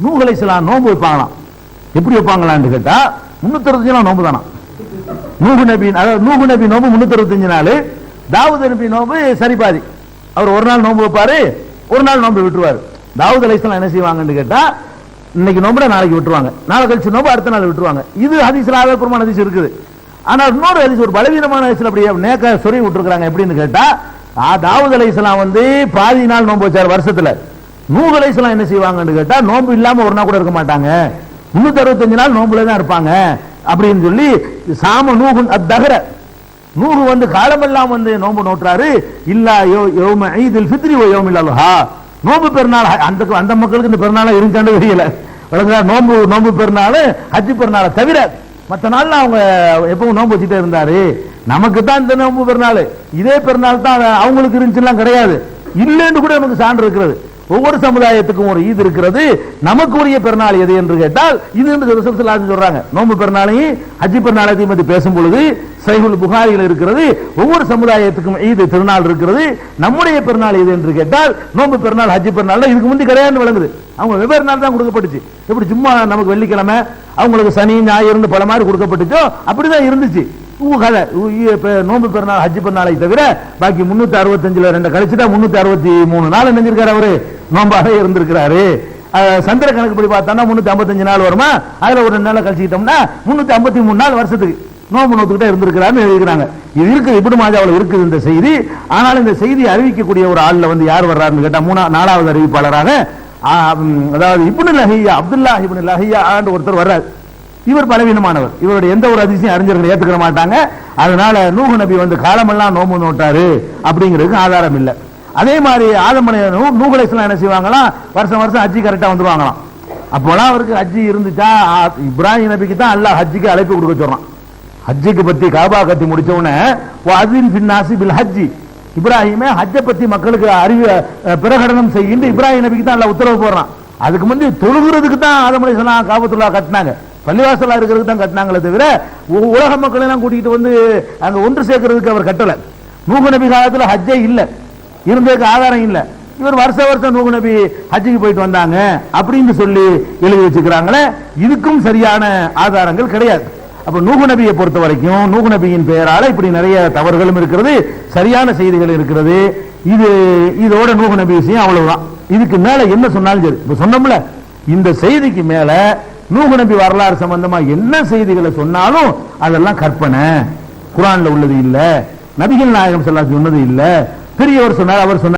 நூஹ் அலைஹிஸ்ஸலாம் நோன்பு வைப்பாங்களாம். எப்படி வைப்பாங்களான்னு கேட்டா 365 நாள் நோன்பு தானா. நூஹ் நபி நோன்பு 365 நாள். தாவூத் நபி நோன்பு சரிபாதி. அவர் ஒரு நாள் நோன்பு வைப்பாரு, ஒரு நாள் நோன்பு விட்டுருவாரு. தாவூத் அலைஹிஸ்ஸலாம் என்ன செய்வாங்கன்னு கேட்டா, இன்னைக்கு நோம்புல நாளைக்கு விட்டுருவாங்க, நாளை கழிச்சு நோம்பு அடுத்த நாள் விட்டுருவாங்க. இது ஹதீஸ்ல ஆதாரபூர்வமான ஹதீஸ் இருக்குது. ஆனா இன்னொரு ஹதீஸ் ஒரு பலவீனமான ஹதீஸ்ல அப்படியே நேக்க சொறி விட்டுருக்காங்க. எப்படின்னு கேட்டா, தாவூத் அலைஹிஸ்ஸலாம் பாதி நாள் நோன்பு வச்சார் வருஷத்துல. நூஹ் அலைஹிஸ்ஸலாம் என்ன செய்வாங்கன்னு கேட்டா, நோன்பு இல்லாம ஒரு நாள் கூட இருக்க மாட்டாங்க, 365 நாள் நோன்புல தான் இருப்பாங்க அப்படின்னு சொல்லி சாம நூஹ் அத்தஹர நூஹ் காலமெல்லாம் நோன்பு நோட்டுறாரு. இல்லா யௌம ஈதுல் ஃபித்ரி வ யௌமில் அல்ஹா, நோன்பு பெருநாள். அந்த மக்களுக்கு இந்த பெருநாளா இருக்கான்னு தெரியல. நோன்பு பெருநாள் ஹஜ் பெருநாளை தவிர மற்ற நாள்ல அவங்க எப்பவும் நோன்பு வச்சுட்டே இருந்தாரு. நமக்கு தான் இந்த நோன்பு பெருநாள், இதே பெருநாள் தான் அவங்களுக்கு இருந்துச்சுலாம் கிடையாது. இல்லைன்னு கூட நமக்கு சான்று இருக்கிறது. ஒவ்வொரு சமுதாயத்துக்கும் ஒரு ஈத் இருக்கிறது. நமக்கு உரிய பெருநாள் எது என்று கேட்டால் இது என்று ரசூல் ஸல்லல்லாஹு அலைஹி வஸல்லம் சொல்றாங்க. நோன்பு பெருநாளையும் ஹஜ் பெருநாளையும் பற்றி பேசும் பொழுது சஹீஹுல் புகாரியில் இருக்கிறது. ஒவ்வொரு சமுதாயத்துக்கும் ஈத் திருநாள் இருக்கிறது. நம்முடைய பெருநாள் எது என்று கேட்டால் நோன்பு பெருநாள் ஹஜ் பெருநாள் இதுக்கு முந்தி கிடையாதுன்னு விளங்குது. அவங்க வெவ்வேறு நாள் தான் கொடுக்கப்பட்டுச்சு. எப்படி சும்மா நமக்கு வெள்ளிக்கிழமை அவங்களுக்கு சனி ஞாயிறு பல மாதிரி கொடுக்கப்பட்டுச்சோ அப்படிதான் இருந்துச்சு. நோன்பு பெருநாள் ஹஜ் பெருநாளை தவிர பாக்கி 365 2 கழிச்சுட்டா 363 நாள் நினைஞ்சிருக்காரு அவரு நோம்பாக இருந்திருக்கிறாரு. சந்திர கணக்கு படி பார்த்தா 355 நாள் வருமா, அதுல ஒரு 2 நாள் கழிச்சுக்கிட்டோம்னா 353 நாள் வருஷத்துக்கு நோம்பு நோத்துக்கிட்டே இருந்திருக்கிறான்னு எழுதிக்கிறாங்க. இது இருக்குது, இப்னு மாஜாவுல இருக்குது இந்த செய்தி. ஆனால் இந்த செய்தி அறிவிக்கக்கூடிய ஒரு ஆள்ல வந்து யார் வர்றாருன்னு கேட்டா 4வது அறிவிப்பாளராக அதாவது இப்னு லஹியா, அப்துல்லா இப்னு லஹியா ஒருத்தர் வர்றார். இவர் பலவீனமானவர். இவருடைய எந்த ஒரு அதிசயம் அறிஞர்கள் ஏத்துக்கிற மாட்டாங்க. அதனால நூஹ் நபி வந்து காலமெல்லாம் நோம்பு நோட்டாரு அப்படிங்கிறதுக்கு ஆதாரம் இல்லை. அதே மாதிரி ஆதம் நூஹ் அலைஹிஸ்ஸலாம் என்ன செய்வாங்களாம், வருஷம் வருஷம் ஹஜ்ஜி கரெக்டா வந்துருவாங்களாம். அப்போலாம் அவருக்கு ஹஜ்ஜி இருந்துச்சா, இப்ராஹிம் நபிக்கு தான் அல்லாஹ் ஹஜ்ஜிக்கு அழைப்பு கொடுக்க சொல்றான். ஹஜ்ஜுக்கு பத்தி காபா கட்டி முடிச்ச உடனே வஅஸின் ஃபின்னாஸி பில் ஹஜ்ஜி, இப்ராஹிமே ஹஜ்ஜை பத்தி மக்களுக்கு பிரகடனம் செய்கின்ற இப்ராஹிம் நபிக்கு தான் அல்லாஹ் உத்தரவு போடுறான். அதுக்கு முந்தி தொழுகிறதுக்கு தான் ஆதம் அலைஹிஸ்ஸலாம் காபத்துல்லாஹ் கட்டினாங்க, பள்ளிவாசலா இருக்கிறதுக்கு தான் கட்டினாங்களே தவிர உலக மக்கள் எல்லாம் கூட்டிகிட்டு வந்து அங்க ஒன்று சேர்க்கறதுக்கு அவர் கட்டல. நூஹ் நபி காலத்துல ஹஜ்ஜே இல்ல, இருந்ததுக்கு ஆதாரம் இல்ல. இவர் வருஷ வருஷம் நூஹ் நபி ஹஜ்ஜுக்கு போயிட்டு வந்தாங்க அப்படின்னு சொல்லி எழுதி வச்சுக்கிறாங்களே, இதுக்கும் சரியான ஆதாரங்கள் கிடையாது. அப்ப நூஹ் நபியை பொறுத்த வரைக்கும் நூஹ் நபியின் பெயரால இப்படி நிறைய தவறுகளும் இருக்கிறது, சரியான செய்திகள் இருக்கிறது. இதோட நூஹ் நபி விஷயம் அவ்வளவுதான். இதுக்கு மேல என்ன சொன்னாலும் சரி, இப்ப சொன்னோம்ல, இந்த செய்திக்கு மேல நூஹ் நபி வரலாறு சம்பந்தமா என்ன செய்திகளை சொன்னாலும் அதெல்லாம் கற்பனை, குர்ஆன்ல உள்ளது இல்ல, நபிகள் நாயகம் ஸல்லல்லாஹு அலைஹி வஸல்லம் சொன்னது இல்ல. பெரியவர் சொன்னார், அவர் சொன்னார்.